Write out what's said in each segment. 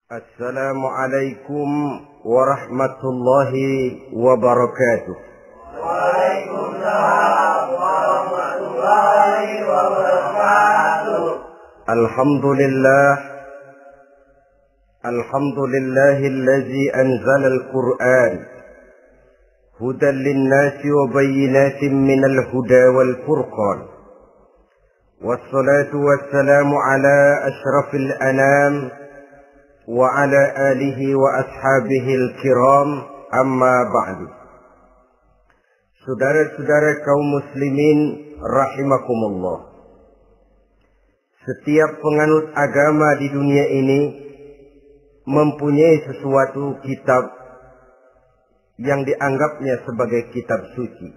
Assalamualaikum warahmatullahi wabarakatuh. Waalaikumsalam warahmatullahi wabarakatuh. Alhamdulillahillazi anzala al-Qur'an hudan lin-nasi wa bayyinatin minal huda wal furqan. Wassalatu wassalamu ala asyrafil anam wa ala alihi wa ashabihil kiram, amma ba'du. Saudara-saudara kaum muslimin rahimakumullah. Setiap penganut agama di dunia ini mempunyai sesuatu kitab yang dianggapnya sebagai kitab suci.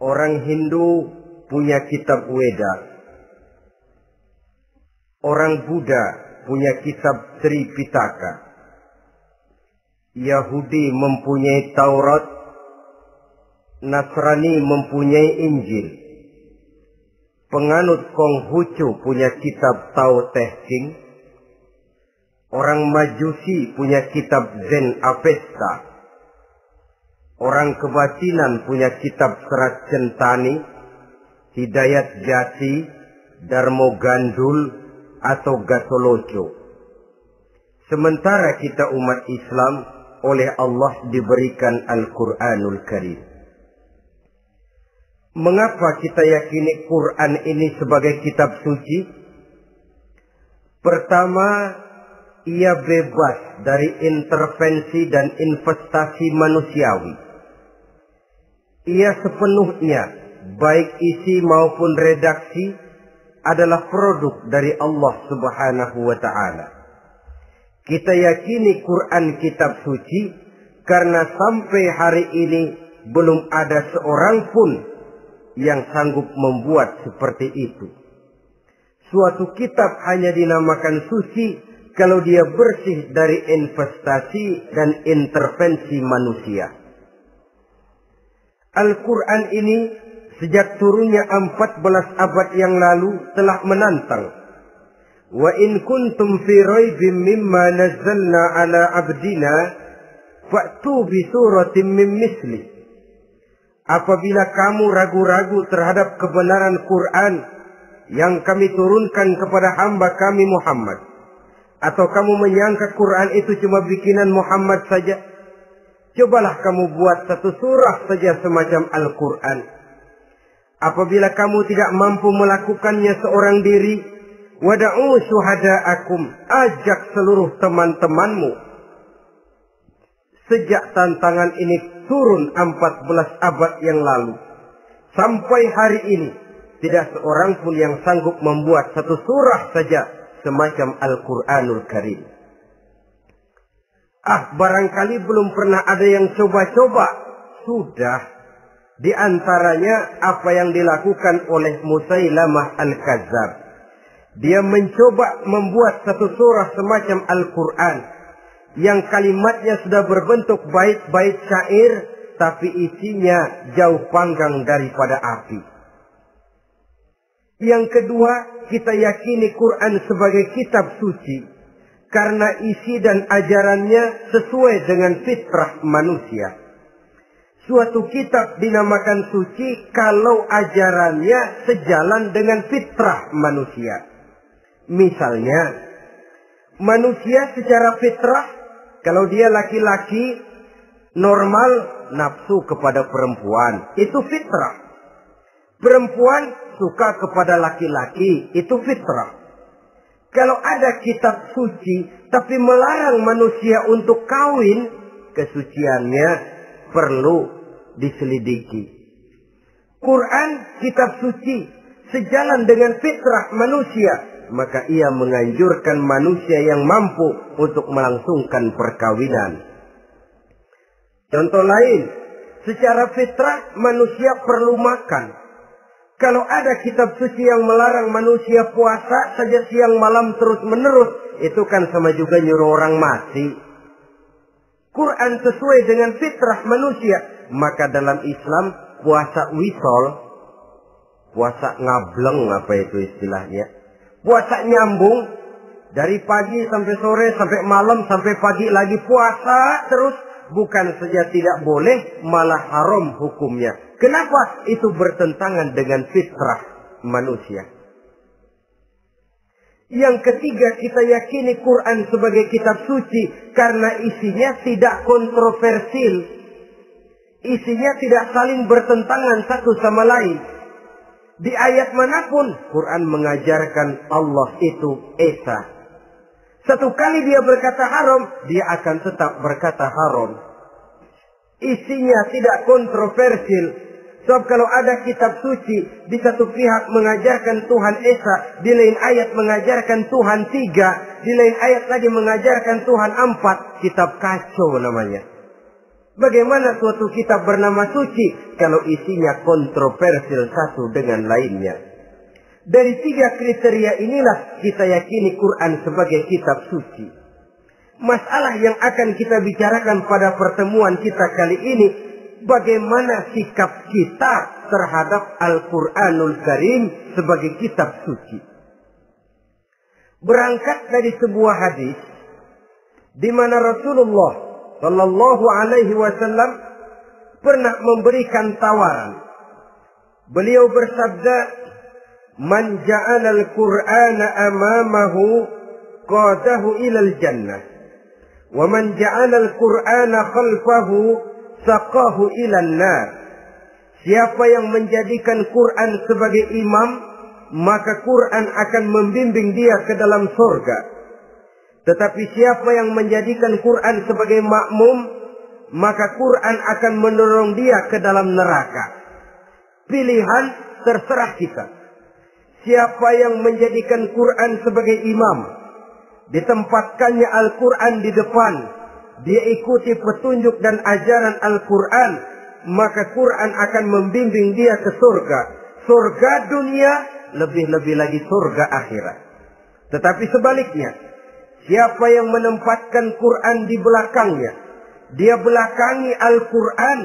Orang Hindu punya kitab Weda. Orang Buddha punya kitab Tripitaka. Yahudi mempunyai Taurat. Nasrani mempunyai Injil. Penganut Konghucu punya kitab Tao Te Ching. Orang Majusi punya kitab Zen Avesta. Orang Kebatinan punya kitab Serat Centani, Hidayat Jati, Darmo Gandul, atau Gatoloco. Sementara kita umat Islam oleh Allah diberikan Al-Quranul Karim. Mengapa kita yakini Quran ini sebagai kitab suci? Pertama, ia bebas dari intervensi dan investasi manusiawi. Ia sepenuhnya, baik isi maupun redaksi, adalah produk dari Allah Subhanahu wa ta'ala. Kita yakini Quran kitab suci karena sampai hari ini belum ada seorang pun yang sanggup membuat seperti itu. Suatu kitab hanya dinamakan suci kalau dia bersih dari investasi dan intervensi manusia. Al-Quran ini sejak turunnya 14 abad yang lalu telah menantang. Wa in kuntum fi raibin mimma nazzalna ala abdina fa'tu bi suratin min misli. Apabila kamu ragu-ragu terhadap kebenaran Quran yang kami turunkan kepada hamba kami Muhammad, atau kamu menyangka Quran itu cuma bikinan Muhammad saja, cobalah kamu buat satu surah saja semacam Al-Quran. Apabila kamu tidak mampu melakukannya seorang diri, wada'u syuhada'akum, ajak seluruh teman-temanmu. Sejak tantangan ini turun 14 abad yang lalu, sampai hari ini, tidak seorang pun yang sanggup membuat satu surah saja semacam Al-Quranul Karim. Barangkali belum pernah ada yang coba-coba. Sudah. Di antaranya apa yang dilakukan oleh Musailamah Al-Kadzab. Dia mencoba membuat satu surah semacam Al-Quran yang kalimatnya sudah berbentuk bait-bait syair, tapi isinya jauh panggang daripada api. Yang kedua, kita yakini Quran sebagai kitab suci karena isi dan ajarannya sesuai dengan fitrah manusia. Suatu kitab dinamakan suci kalau ajarannya sejalan dengan fitrah manusia. Misalnya, manusia secara fitrah, kalau dia laki-laki, normal nafsu kepada perempuan, itu fitrah. Perempuan suka kepada laki-laki, itu fitrah. Kalau ada kitab suci, tapi melarang manusia untuk kawin, kesuciannya perlu diselidiki. Quran kitab suci sejalan dengan fitrah manusia, maka ia menganjurkan manusia yang mampu untuk melangsungkan perkawinan. Contoh lain, secara fitrah manusia perlu makan. Kalau ada kitab suci yang melarang manusia puasa saja siang malam terus menerus, itu kan sama juga nyuruh orang mati. Quran sesuai dengan fitrah manusia. Maka dalam Islam puasa wisol, puasa ngableng, apa itu istilahnya, puasa nyambung, Dari pagi sampai sore, sampai malam, sampai pagi lagi puasa terus. Bukan saja tidak boleh, malah haram hukumnya. Kenapa? Itu bertentangan dengan fitrah manusia. Yang ketiga, kita yakini Quran sebagai kitab suci karena isinya tidak kontroversial. Isinya tidak saling bertentangan satu sama lain. Di ayat manapun, Quran mengajarkan Allah itu Esa. Satu kali dia berkata haram, dia akan tetap berkata haram. Isinya tidak kontroversial. Sebab kalau ada kitab suci, di satu pihak mengajarkan Tuhan Esa, di lain ayat mengajarkan Tuhan 3, di lain ayat lagi mengajarkan Tuhan 4, kitab kacau namanya. Bagaimana suatu kitab bernama suci kalau isinya kontroversial satu dengan lainnya? Dari 3 kriteria inilah kita yakini Quran sebagai kitab suci. Masalah yang akan kita bicarakan pada pertemuan kita kali ini, bagaimana sikap kita terhadap Al-Quranul Karim sebagai kitab suci. Berangkat dari sebuah hadis di mana Rasulullah Sallallahu Alaihi Wasallam pernah memberikan tawaran. Beliau bersabda, "Man ja'ala al-Qur'ana amamahu qadahu ilal jannah, wa man ja'ala al-Qur'ana khalfahu saqahu ilan nar." Siapa yang menjadikan Quran sebagai imam, maka Quran akan membimbing dia ke dalam surga. Tetapi siapa yang menjadikan Quran sebagai makmum, maka Quran akan mendorong dia ke dalam neraka. Pilihan terserah kita. Siapa yang menjadikan Quran sebagai imam, ditempatkannya Al-Quran di depan, dia ikuti petunjuk dan ajaran Al-Quran, maka Quran akan membimbing dia ke surga. Surga dunia, lebih-lebih lagi surga akhirat. Tetapi sebaliknya, siapa yang menempatkan Quran di belakangnya, dia belakangi Al-Quran,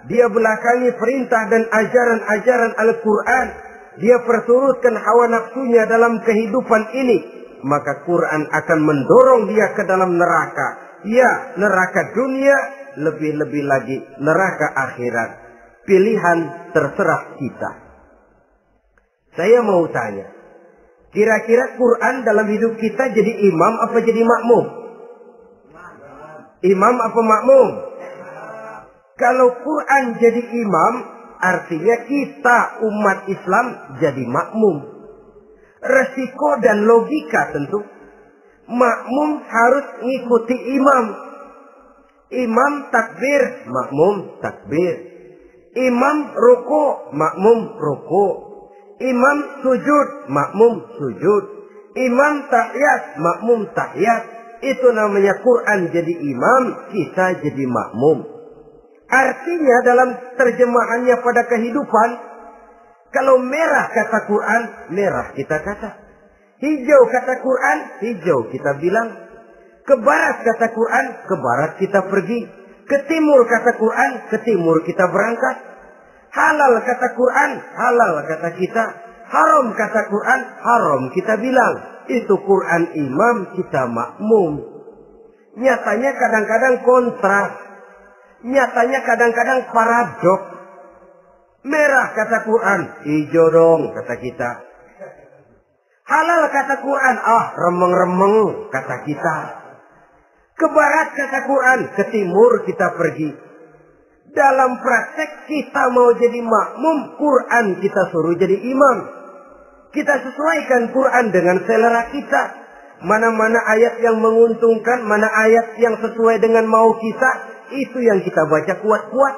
dia belakangi perintah dan ajaran-ajaran Al-Quran, dia perturutkan hawa nafsunya dalam kehidupan ini, maka Quran akan mendorong dia ke dalam neraka. Ya, neraka dunia, lebih-lebih lagi neraka akhirat. Pilihan terserah kita. Saya mau tanya, kira-kira Quran dalam hidup kita jadi imam apa jadi makmum? Imam apa makmum? Kalau Quran jadi imam, artinya kita umat Islam jadi makmum. Resiko dan logika tentu. Makmum harus ngikuti imam. Imam takbir, makmum takbir. Imam ruku, makmum ruku. Imam sujud, makmum sujud. Imam tahiyat, makmum tahiyat. Itu namanya Quran jadi imam, kita jadi makmum. Artinya dalam terjemahannya pada kehidupan, kalau merah kata Quran, merah kita kata. Hijau kata Quran, hijau kita bilang. Ke barat kata Quran, ke barat kita pergi. Ke timur kata Quran, ke timur kita berangkat. Halal kata Quran, halal kata kita. Haram kata Quran, haram kita bilang. Itu Quran imam, kita makmum. Nyatanya kadang-kadang kontras. Nyatanya kadang-kadang paradok. Merah kata Quran, hijau dong kata kita. Halal kata Quran, remeng-remeng kata kita. Ke barat kata Quran, ke timur kita pergi. Dalam praktek kita mau jadi makmum, Quran kita suruh jadi imam. Kita sesuaikan Quran dengan selera kita. Mana-mana ayat yang menguntungkan, mana ayat yang sesuai dengan mau kita, itu yang kita baca kuat-kuat.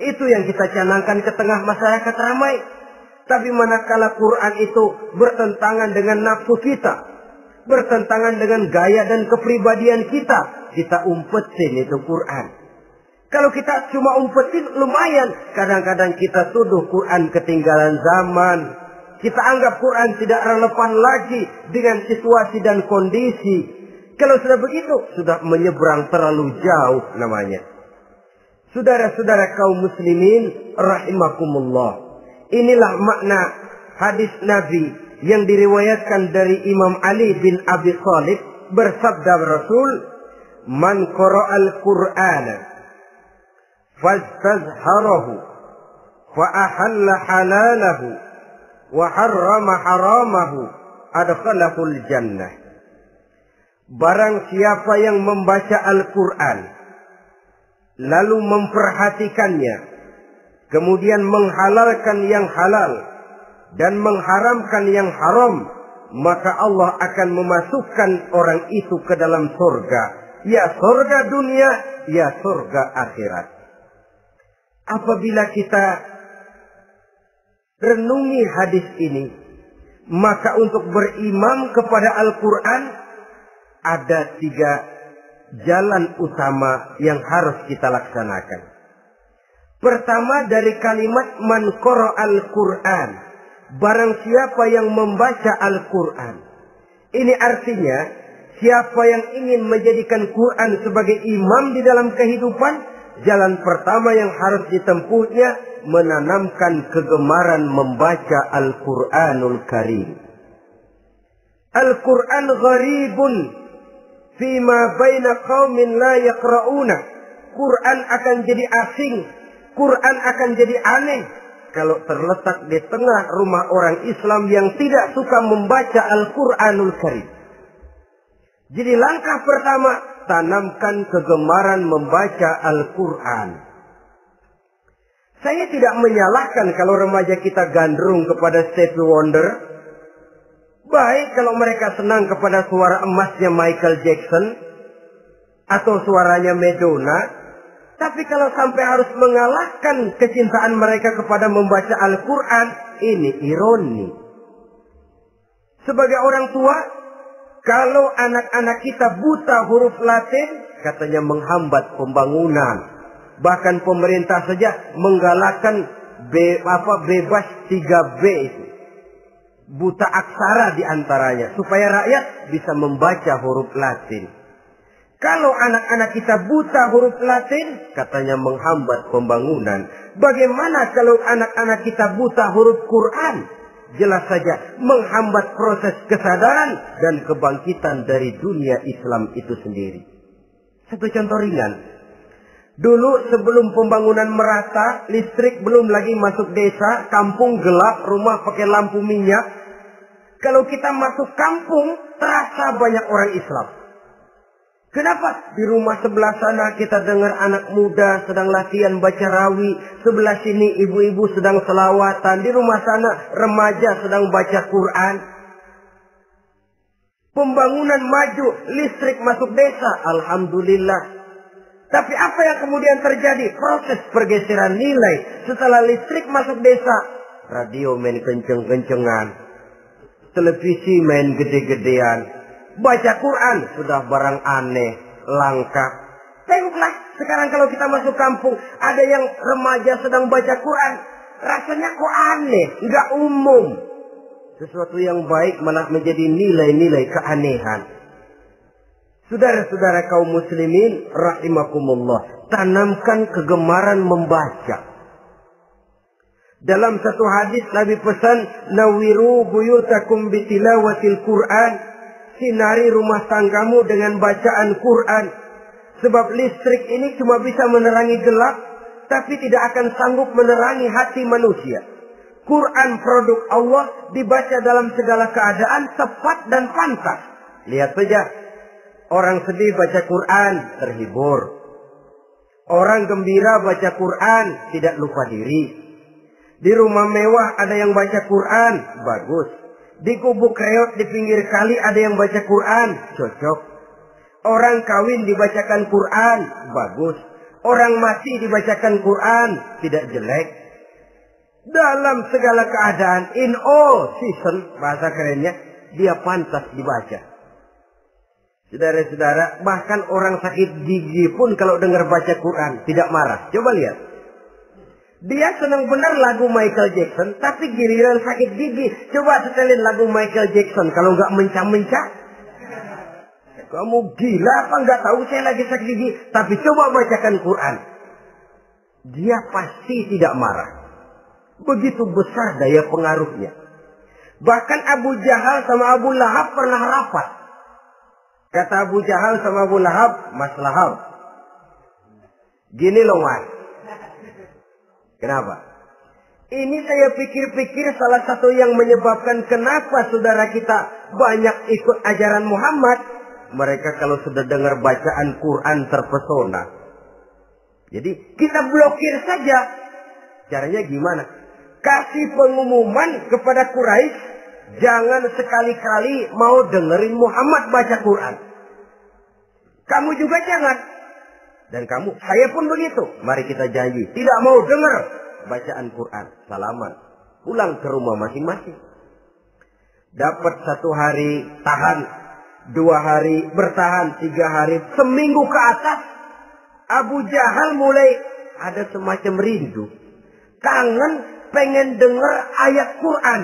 Itu yang kita canangkan ke tengah masyarakat ramai. Tapi manakala Quran itu bertentangan dengan nafsu kita, bertentangan dengan gaya dan kepribadian kita, kita umpetin itu Quran. Kalau kita cuma umpetin lumayan, kadang-kadang kita tuduh Quran ketinggalan zaman. Kita anggap Quran tidak relevan lagi dengan situasi dan kondisi. Kalau sudah begitu, sudah menyeberang terlalu jauh namanya. Saudara-saudara kaum muslimin rahimakumullah. Inilah makna hadis Nabi yang diriwayatkan dari Imam Ali bin Abi Thalib, bersabda Rasul, "Man qara'al Qur'ana fastazharahu fa ahalla halalahu wa harrama haramahu adkhalahul jannah." Barang siapa yang membaca Al-Quran lalu memperhatikannya, kemudian menghalalkan yang halal dan mengharamkan yang haram, maka Allah akan memasukkan orang itu ke dalam surga. Ya surga dunia, ya surga akhirat. Apabila kita renungi hadis ini, maka untuk berimam kepada Al-Quran ada 3 jalan utama yang harus kita laksanakan. Pertama, dari kalimat man qara'al Qur'an, barang siapa yang membaca Al-Quran. Ini artinya siapa yang ingin menjadikan Quran sebagai imam di dalam kehidupan, jalan pertama yang harus ditempuhnya menanamkan kegemaran membaca Al-Quranul Karim. Al-Quran gharibun fima baina qaumin la yaqra'una. Quran akan jadi asing, Quran akan jadi aneh kalau terletak di tengah rumah orang Islam yang tidak suka membaca Al-Quranul Karim. Jadi langkah pertama, tanamkan kegemaran membaca Al-Quran. Saya tidak menyalahkan kalau remaja kita gandrung kepada Stevie Wonder. Baik kalau mereka senang kepada suara emasnya Michael Jackson atau suaranya Madonna. Tapi kalau sampai harus mengalahkan kecintaan mereka kepada membaca Al-Quran, ini ironi. Sebagai orang tua, kalau anak-anak kita buta huruf Latin, katanya menghambat pembangunan. Bahkan pemerintah saja menggalakkan bebas 3B itu. Buta aksara diantaranya, supaya rakyat bisa membaca huruf Latin. Kalau anak-anak kita buta huruf Latin, katanya menghambat pembangunan. Bagaimana kalau anak-anak kita buta huruf Quran? Jelas saja menghambat proses kesadaran dan kebangkitan dari dunia Islam itu sendiri. Satu contoh ringan. Dulu sebelum pembangunan merata, listrik belum lagi masuk desa, kampung gelap, rumah pakai lampu minyak. Kalau kita masuk kampung, terasa banyak orang Islam. Kenapa? Di rumah sebelah sana kita dengar anak muda sedang latihan baca rawi. Sebelah sini ibu-ibu sedang selawatan. Di rumah sana remaja sedang baca Quran. Pembangunan maju, listrik masuk desa. Alhamdulillah. Tapi apa yang kemudian terjadi? Proses pergeseran nilai. Setelah listrik masuk desa, radio main kenceng-kencengan. Televisi main gede-gedean. Baca Quran sudah barang aneh, langka. Tengoklah, sekarang kalau kita masuk kampung, ada yang remaja sedang baca Quran. Rasanya kok aneh, nggak umum. Sesuatu yang baik malah menjadi nilai-nilai keanehan. Saudara-saudara kaum muslimin, rahimakumullah. Tanamkan kegemaran membaca. Dalam satu hadis Nabi pesan, nawiru buyutakum bitilawatil Quran. Sinari rumah tanggamu dengan bacaan Quran. Sebab listrik ini cuma bisa menerangi gelap, tapi tidak akan sanggup menerangi hati manusia. Quran produk Allah dibaca dalam segala keadaan, tepat dan pantas. Lihat saja, orang sedih baca Quran, terhibur. Orang gembira baca Quran, tidak lupa diri. Di rumah mewah ada yang baca Quran, bagus. Di gubuk reot di pinggir kali ada yang baca Quran, cocok. Orang kawin dibacakan Quran, bagus. Orang mati dibacakan Quran, tidak jelek. Dalam segala keadaan, in all season, bahasa kerennya, dia pantas dibaca. Saudara-saudara, bahkan orang sakit gigi pun kalau dengar baca Quran, tidak marah. Coba lihat. Dia senang benar lagu Michael Jackson, tapi giliran sakit gigi, coba setelin lagu Michael Jackson. Kalau nggak mencah-mencah, kamu gila apa nggak tahu saya lagi sakit gigi? Tapi coba bacakan Quran, dia pasti tidak marah. Begitu besar daya pengaruhnya. Bahkan Abu Jahal sama Abu Lahab pernah rapat. Kata Abu Jahal sama Abu Lahab, Mas Lahab, gini loh Mas. Kenapa? Ini saya pikir-pikir salah satu yang menyebabkan kenapa saudara kita banyak ikut ajaran Muhammad. Mereka kalau sudah dengar bacaan Quran terpesona. Jadi kita blokir saja. Caranya gimana? Kasih pengumuman kepada Quraisy, jangan sekali-kali mau dengerin Muhammad baca Quran. Kamu juga jangan. Dan kamu, saya pun begitu. Mari kita janji, tidak mau dengar bacaan Quran. Salaman. Pulang ke rumah masing-masing. Dapat 1 hari tahan, 2 hari bertahan, 3 hari, seminggu ke atas. Abu Jahal mulai ada semacam rindu. Kangen pengen dengar ayat Quran.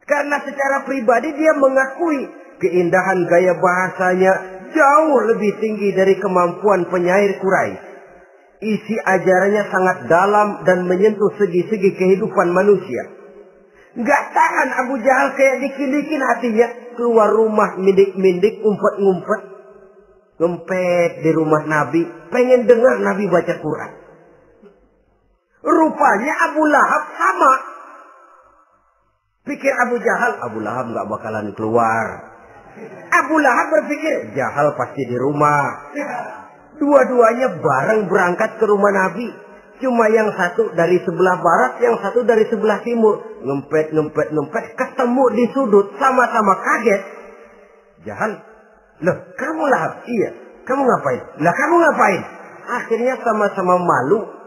Karena secara pribadi dia mengakui keindahan gaya bahasanya jauh lebih tinggi dari kemampuan penyair Quraisy. Isi ajarannya sangat dalam dan menyentuh segi-segi kehidupan manusia. Nggak tahan Abu Jahal kayak dikilikin hatinya. Keluar rumah mindik-mindik, umpet-ngumpet. Ngempet di rumah Nabi. Pengen dengar Nabi baca Quran. Rupanya Abu Lahab sama. Pikir Abu Lahab nggak bakalan keluar. Abu Lahab berpikir, Jahal pasti di rumah. Dua-duanya bareng berangkat ke rumah Nabi. Cuma yang satu dari sebelah barat, yang satu dari sebelah timur. Ngempet, ketemu di sudut, sama-sama kaget. Jahal, loh kamu Lahab? Iya, kamu ngapain? Lah kamu ngapain? Akhirnya sama-sama malu.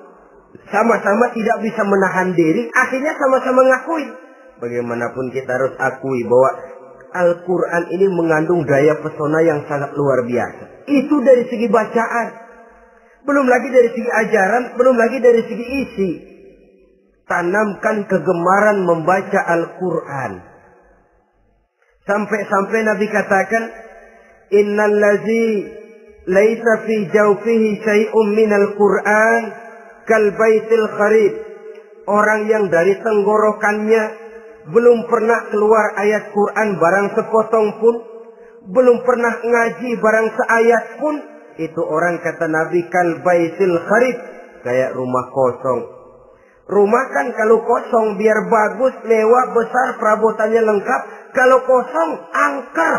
Sama-sama tidak bisa menahan diri. Akhirnya sama-sama ngakuin. Bagaimanapun kita harus akui bahwa Al-Quran ini mengandung daya pesona yang sangat luar biasa. Itu dari segi bacaan. Belum lagi dari segi ajaran. Belum lagi dari segi isi. Tanamkan kegemaran membaca Al-Quran. Sampai-sampai Nabi katakan, Innal ladzi laisa fi jawfihi syai'un minal Quran kal baitil kharib. Orang yang dari tenggorokannya belum pernah keluar ayat Quran barang sepotong pun, belum pernah ngaji barang seayat pun, itu orang kata Nabi kal baitil kharib, kayak rumah kosong. Rumah kan kalau kosong biar bagus, mewah, besar, perabotannya lengkap. Kalau kosong angker.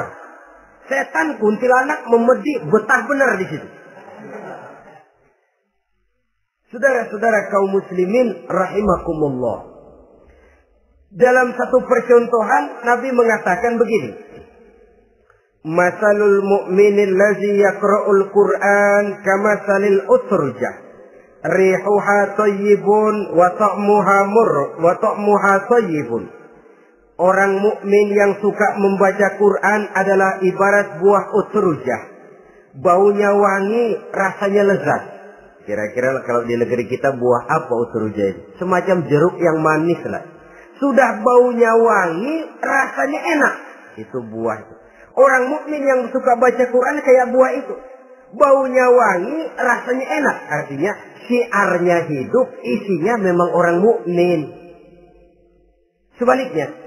Setan kuntilanak memedi betah benar di situ. Saudara-saudara kaum muslimin rahimakumullah. Dalam satu percontohan Nabi mengatakan begini. Masalul mu'minil ladzi yaqra'ul Qur'an kamasalil utrujah. Rihuha thayyibun wa ta'muha murr wa ta'muha thayyibun. Orang mukmin yang suka membaca Quran adalah ibarat buah utrujah. Baunya wangi, rasanya lezat. Kira-kira kalau di negeri kita buah apa utrujah itu? Semacam jeruk yang manis lah. Sudah baunya wangi, rasanya enak. Itu buah itu. Orang mukmin yang suka baca Quran kayak buah itu. Baunya wangi, rasanya enak. Artinya syiarnya hidup, isinya memang orang mukmin. Sebaliknya,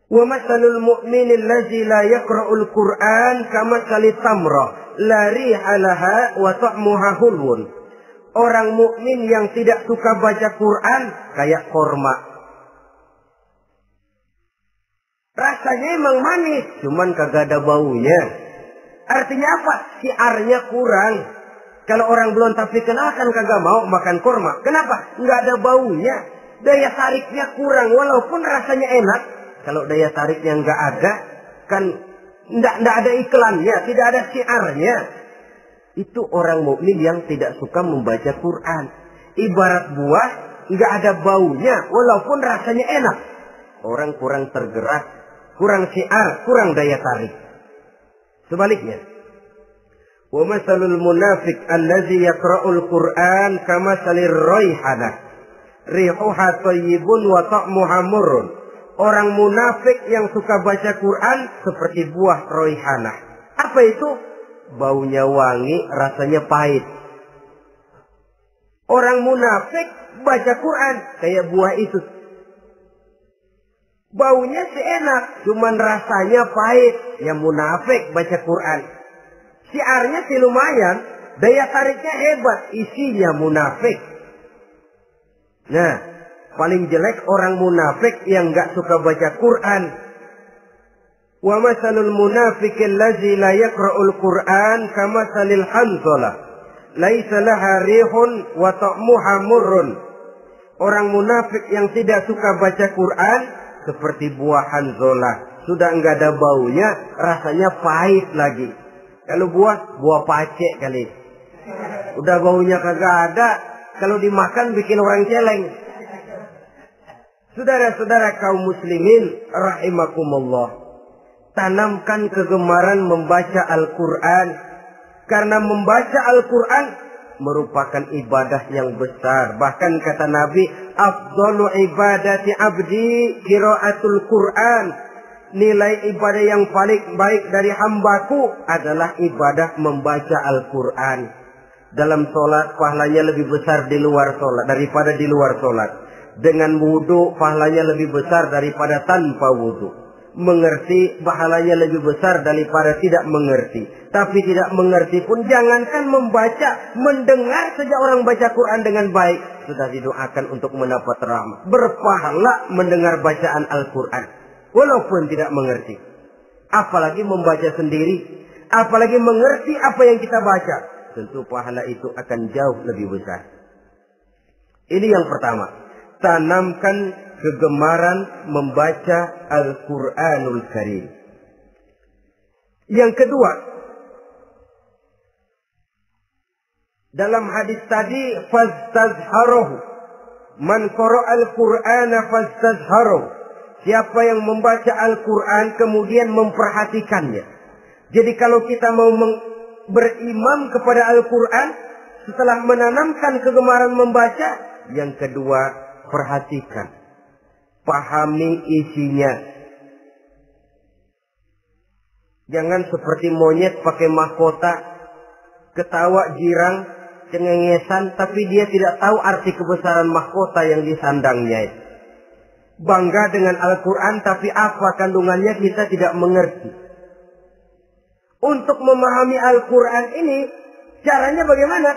wa masalul mu'minil ladzi la yaqra'ul Qur'an kamasalit tamrah la riha laha wa ta'muha hulwun. Orang mukmin yang tidak suka baca Quran kayak korma. Rasanya emang manis, cuman kagak ada baunya. Artinya apa? Syiarnya kurang. Kalau orang belum tapi kenal kan kagak mau makan korma. Kenapa? Nggak ada baunya. Daya tariknya kurang, walaupun rasanya enak. Kalau daya tariknya nggak ada, kan nggak ada iklannya, tidak ada syiarnya. Itu orang mukmin yang tidak suka membaca Quran. Ibarat buah, nggak ada baunya, walaupun rasanya enak. Orang kurang tergerak, kurang syiar, kurang daya tarik. Sebaliknya, wa masalul munafiq allazi yaqra'ul Qur'an kamasalir raihanah. Rihuha thayyibun wa ta'muha murrun. Orang munafik yang suka baca Quran seperti buah raihanah. Apa itu? Baunya wangi, rasanya pahit. Orang munafik baca Quran kayak buah itu. Baunya sih enak, cuman rasanya pahit. Ya munafik baca Quran. Syiarnya sih lumayan, daya tariknya hebat, isinya munafik. Nah, paling jelek orang munafik yang nggak suka baca Quran. Wa masalul munafiqil ladzi la yaqra'ul Qur'an kamasalil hanzalah laisa laha rihun wa ta'muha murrun. Orang munafik yang tidak suka baca Quran seperti buah hanzalah, sudah enggak ada baunya, rasanya pahit lagi. Kalau buah pacek kali. Udah baunya kagak ada, kalau dimakan bikin orang celeng. Saudara-saudara kaum muslimin rahimakumullah, tanamkan kegemaran membaca Al-Quran. Karena membaca Al-Quran merupakan ibadah yang besar. Bahkan kata Nabi, afdalu ibadati abdi qiraatul Quran. Nilai ibadah yang paling baik dari hambaku adalah ibadah membaca Al-Quran. Dalam sholat pahalanya lebih besar di luar sholat daripada di luar sholat. Dengan wudu pahalanya lebih besar daripada tanpa wudu. Mengerti pahalanya lebih besar daripada tidak mengerti. Tapi tidak mengerti pun jangankan membaca, mendengar saja orang baca Quran dengan baik sudah didoakan untuk mendapat rahmat. Berpahala mendengar bacaan Al-Quran walaupun tidak mengerti. Apalagi membaca sendiri, apalagi mengerti apa yang kita baca, tentu pahala itu akan jauh lebih besar. Ini yang pertama, tanamkan kegemaran membaca Al-Quranul Karim. Yang kedua, dalam hadis tadi, fastazharuhu, man qara'al Qur'ana fastazharuhu. Siapa yang membaca Al-Quran kemudian memperhatikannya. Jadi kalau kita mau berimam kepada Al-Quran, setelah menanamkan kegemaran membaca, yang kedua, perhatikan. Pahami isinya. Jangan seperti monyet pakai mahkota, ketawa girang, cengengesan, tapi dia tidak tahu arti kebesaran mahkota yang disandangnya. Bangga dengan Al-Quran, tapi apa kandungannya kita tidak mengerti. Untuk memahami Al-Quran ini, caranya bagaimana?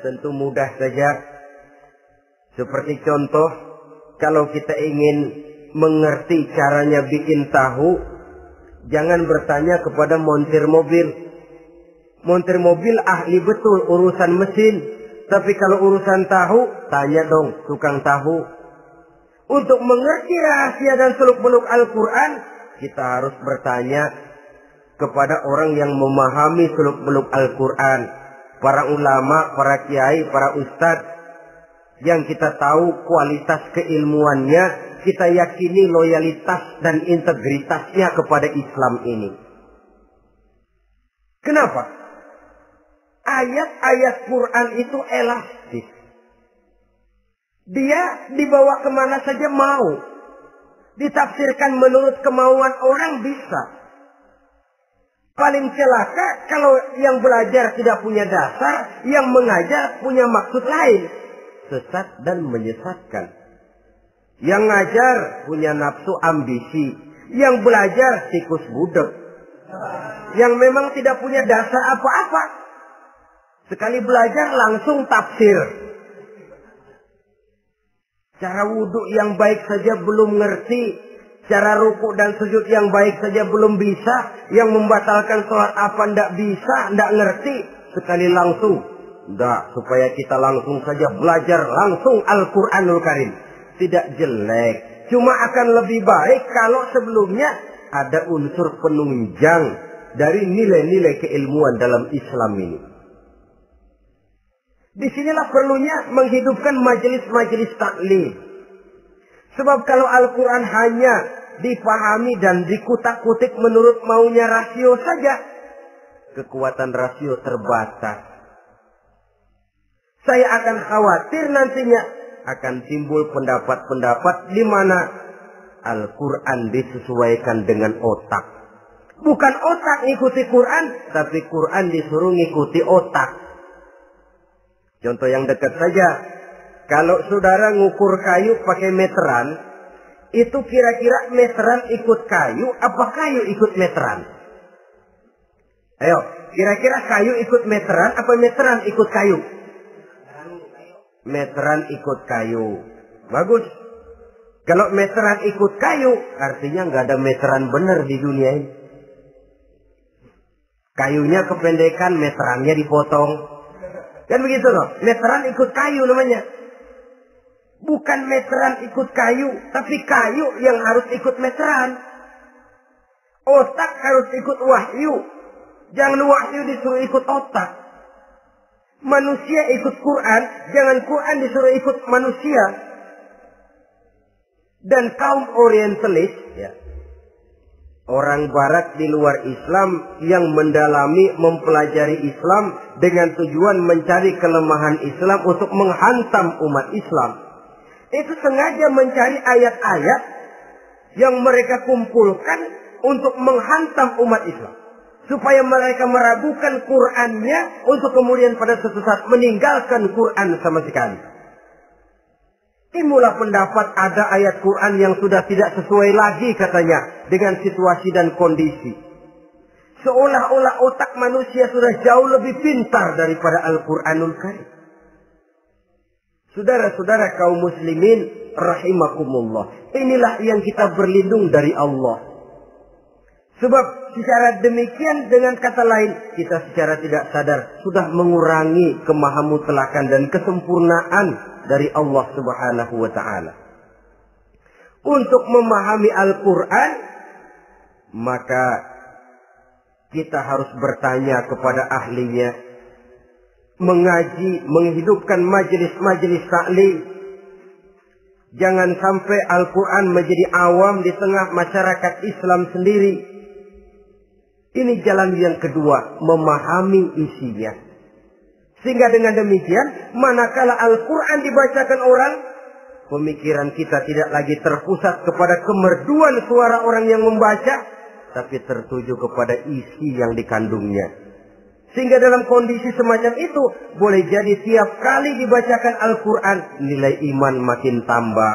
Tentu mudah saja. Seperti contoh, kalau kita ingin mengerti caranya bikin tahu, jangan bertanya kepada montir mobil. Montir mobil ahli betul urusan mesin. Tapi kalau urusan tahu, tanya dong tukang tahu. Untuk mengerti rahasia dan seluk-beluk Al-Quran, kita harus bertanya kepada orang yang memahami seluk-beluk Al-Quran. Para ulama, para kiai, para ustadz. Yang kita tahu kualitas keilmuannya, kita yakini loyalitas dan integritasnya kepada Islam ini. Kenapa? Ayat-ayat Quran itu elastis. Dia dibawa kemana saja mau. Ditafsirkan menurut kemauan orang bisa. Paling celaka kalau yang belajar tidak punya dasar, yang mengajar punya maksud lain. Sesat dan menyesatkan. Yang ngajar punya nafsu ambisi. Yang belajar tikus budak. Yang memang tidak punya dasar apa-apa. Sekali belajar langsung tafsir. Cara wudhu yang baik saja belum ngerti. Cara rukuk dan sujud yang baik saja belum bisa. Yang membatalkan sholat apa ndak bisa, ndak ngerti. Sekali langsung. Ndak, supaya kita langsung saja belajar langsung Al-Quranul Karim. Tidak jelek. Cuma akan lebih baik kalau sebelumnya ada unsur penunjang dari nilai-nilai keilmuan dalam Islam ini. Disinilah perlunya menghidupkan majelis-majelis taklim. Sebab kalau Al-Quran hanya dipahami dan dikutak-kutik menurut maunya rasio saja, kekuatan rasio terbatas. Saya akan khawatir nantinya akan timbul pendapat-pendapat di mana Al-Quran disesuaikan dengan otak. Bukan otak ngikuti Quran, tapi Quran disuruh ngikuti otak. Contoh yang dekat saja. Kalau saudara ngukur kayu pakai meteran, itu kira-kira meteran ikut kayu, apa kayu ikut meteran? Ayo, kira-kira kayu ikut meteran, apa meteran ikut kayu? Meteran ikut kayu. Bagus. Kalau meteran ikut kayu, artinya nggak ada meteran benar di dunia ini. Kayunya kependekan, meterannya dipotong. Kan begitu loh. Meteran ikut kayu namanya. Bukan meteran ikut kayu, tapi kayu yang harus ikut meteran. Otak harus ikut wahyu. Jangan wahyu disuruh ikut otak. Manusia ikut Quran, jangan Quran disuruh ikut manusia. Dan kaum orientalis, ya, orang barat di luar Islam yang mendalami, mempelajari Islam dengan tujuan mencari kelemahan Islam untuk menghantam umat Islam. Itu sengaja mencari ayat-ayat yang mereka kumpulkan untuk menghantam umat Islam. Supaya mereka meragukan Qur'annya untuk kemudian pada suatu saat meninggalkan Qur'an sama sekali. Timbullah pendapat ada ayat Quran yang sudah tidak sesuai lagi katanya dengan situasi dan kondisi. Seolah-olah otak manusia sudah jauh lebih pintar daripada Al-Quranul Karim. Saudara-saudara kaum muslimin rahimakumullah. Inilah yang kita berlindung dari Allah. Sebab secara demikian dengan kata lain kita secara tidak sadar sudah mengurangi kemahamutlakan dan kesempurnaan dari Allah Subhanahu wa ta'ala. Untuk memahami Al-Quran, maka kita harus bertanya kepada ahlinya, mengaji, menghidupkan majelis-majelis taklim. Jangan sampai Al-Quran menjadi awam di tengah masyarakat Islam sendiri. Ini jalan yang kedua, memahami isinya. Sehingga dengan demikian, manakala Al-Quran dibacakan orang, pemikiran kita tidak lagi terpusat kepada kemerduan suara orang yang membaca, tapi tertuju kepada isi yang dikandungnya. Sehingga dalam kondisi semacam itu, boleh jadi tiap kali dibacakan Al-Quran, nilai iman makin tambah.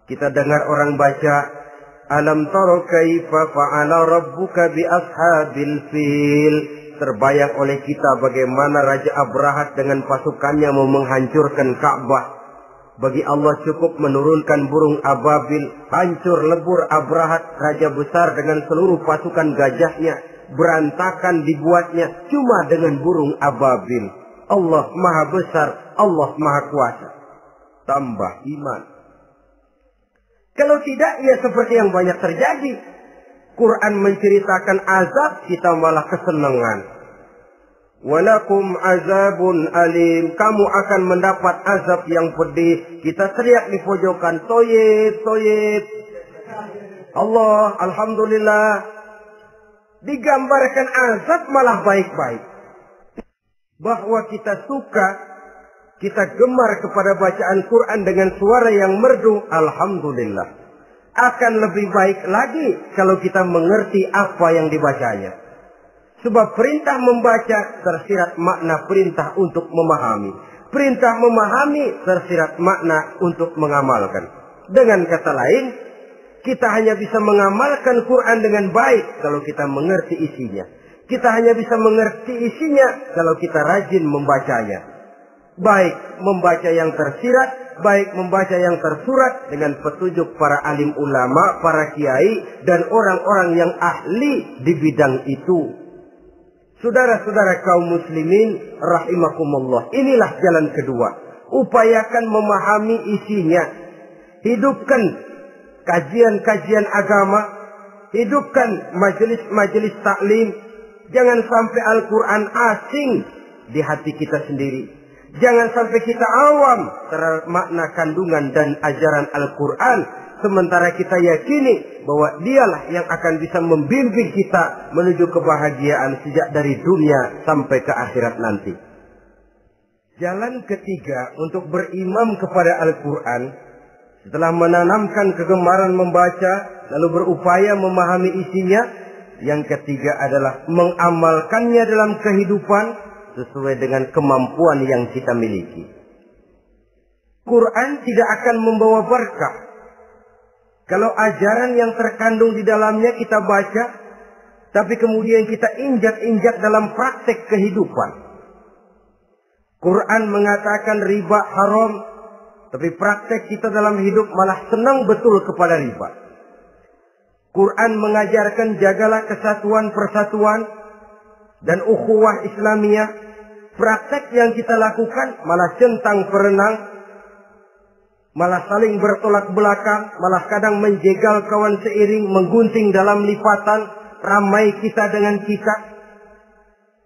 Kita dengar orang baca, Alam taro kaifa fa'ala rabbuka bi ashabil fil. Terbayang oleh kita bagaimana Raja Abrahat dengan pasukannya mau menghancurkan Ka'bah. Bagi Allah cukup menurunkan burung ababil, hancur lebur Abrahat, raja besar dengan seluruh pasukan gajahnya, berantakan dibuatnya cuma dengan burung ababil. Allah Maha Besar, Allah Maha Kuasa. Tambah iman. Kalau tidak, ya seperti yang banyak terjadi. Quran menceritakan azab, kita malah kesenangan. Walakum azabun alim. Kamu akan mendapat azab yang pedih. Kita teriak di pojokan, toyib, toyib. Allah, alhamdulillah. Digambarkan azab malah baik-baik. Bahwa kita suka, kita gemar kepada bacaan Quran dengan suara yang merdu, alhamdulillah. Akan lebih baik lagi kalau kita mengerti apa yang dibacanya. Sebab perintah membaca tersirat makna perintah untuk memahami. Perintah memahami tersirat makna untuk mengamalkan. Dengan kata lain, kita hanya bisa mengamalkan Quran dengan baik kalau kita mengerti isinya. Kita hanya bisa mengerti isinya kalau kita rajin membacanya. Baik membaca yang tersirat, baik membaca yang tersurat dengan petunjuk para alim ulama, para kiai, dan orang-orang yang ahli di bidang itu. Saudara-saudara kaum muslimin rahimakumullah, inilah jalan kedua. Upayakan memahami isinya. Hidupkan kajian-kajian agama, hidupkan majelis-majelis taklim. Jangan sampai Al-Quran asing di hati kita sendiri. Jangan sampai kita awam terhadap makna kandungan dan ajaran Al-Quran. Sementara kita yakini bahwa dialah yang akan bisa membimbing kita menuju kebahagiaan sejak dari dunia sampai ke akhirat nanti. Jalan ketiga untuk berimam kepada Al-Quran, setelah menanamkan kegemaran membaca, lalu berupaya memahami isinya, yang ketiga adalah mengamalkannya dalam kehidupan, sesuai dengan kemampuan yang kita miliki. Quran tidak akan membawa berkah Kalau ajaran yang terkandung di dalamnya kita baca, tapi kemudian kita injak-injak dalam praktek kehidupan. Quran mengatakan riba haram, tapi praktek kita dalam hidup malah senang betul kepada riba. Quran mengajarkan jagalah kesatuan persatuan dan ukhuwah Islamiyah. Praktek yang kita lakukan malah centang perenang, malah saling bertolak belakang, malah kadang menjegal kawan seiring, menggunting dalam lipatan, ramai kita dengan kita.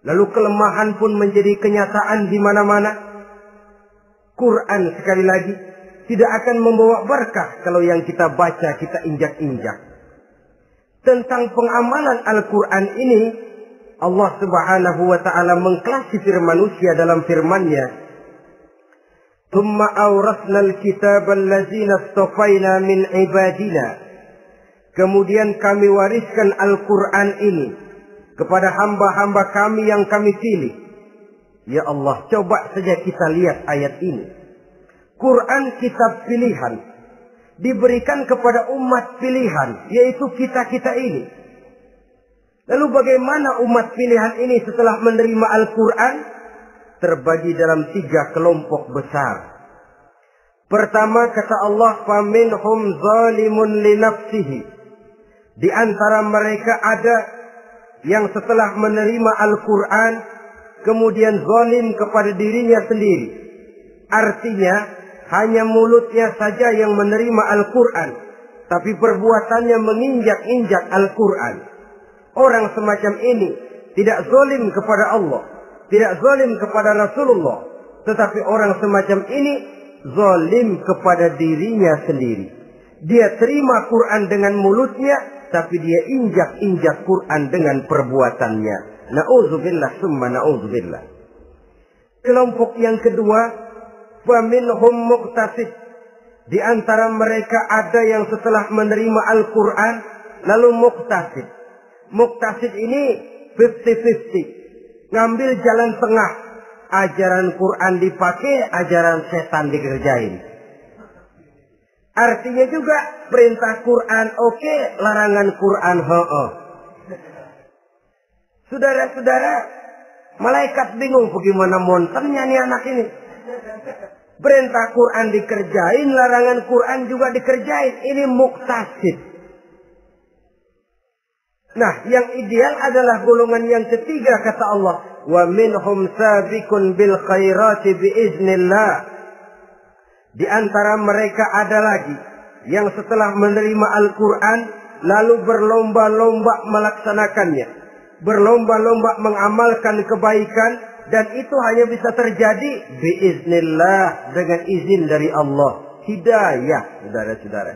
Lalu kelemahan pun menjadi kenyataan di mana-mana. Quran sekali lagi tidak akan membawa berkah kalau yang kita baca kita injak-injak. Tentang pengamalan Al-Quran ini, Allah Subhanahu wa ta'ala mengklasifikasi manusia dalam firman-Nya. Thumma awrasna al-kitab allazina istafaina min ibadina. Kemudian kami wariskan Al-Quran ini kepada hamba-hamba kami yang kami pilih. Ya Allah, coba saja kita lihat ayat ini. Quran kitab pilihan, diberikan kepada umat pilihan, yaitu kita-kita ini. Lalu bagaimana umat pilihan ini setelah menerima Al-Quran? Terbagi dalam 3 kelompok besar. Pertama kata Allah, faminhum zalimun li nafsihi. Di antara mereka ada yang setelah menerima Al-Quran kemudian zalim kepada dirinya sendiri. Artinya hanya mulutnya saja yang menerima Al-Quran, tapi perbuatannya menginjak-injak Al-Quran. Orang semacam ini tidak zalim kepada Allah, tidak zalim kepada Rasulullah, tetapi orang semacam ini zalim kepada dirinya sendiri. Dia terima Quran dengan mulutnya, tapi dia injak-injak Quran dengan perbuatannya. Na'udzubillah summa na'udzubillah. Kelompok yang kedua, faminhum muqtasid. Di antara mereka ada yang setelah menerima Al-Quran lalu muqtasid. Muqtasid ini 50-50. Ngambil jalan tengah. Ajaran Quran dipakai, ajaran setan dikerjain. Artinya juga perintah Quran oke, larangan Quran ho-oh. Saudara-saudara, malaikat bingung bagaimana monternya nih anak ini. Perintah Quran dikerjain, larangan Quran juga dikerjain. Ini muqtasid. Nah, yang ideal adalah golongan yang ketiga kata Allah, wa minhum sabiqun bil khairati biiznillah. Di antara mereka ada lagi yang setelah menerima Al-Quran lalu berlomba-lomba melaksanakannya, berlomba-lomba mengamalkan kebaikan, dan itu hanya bisa terjadi biiznillah, dengan izin dari Allah. Hidayah, saudara-saudara.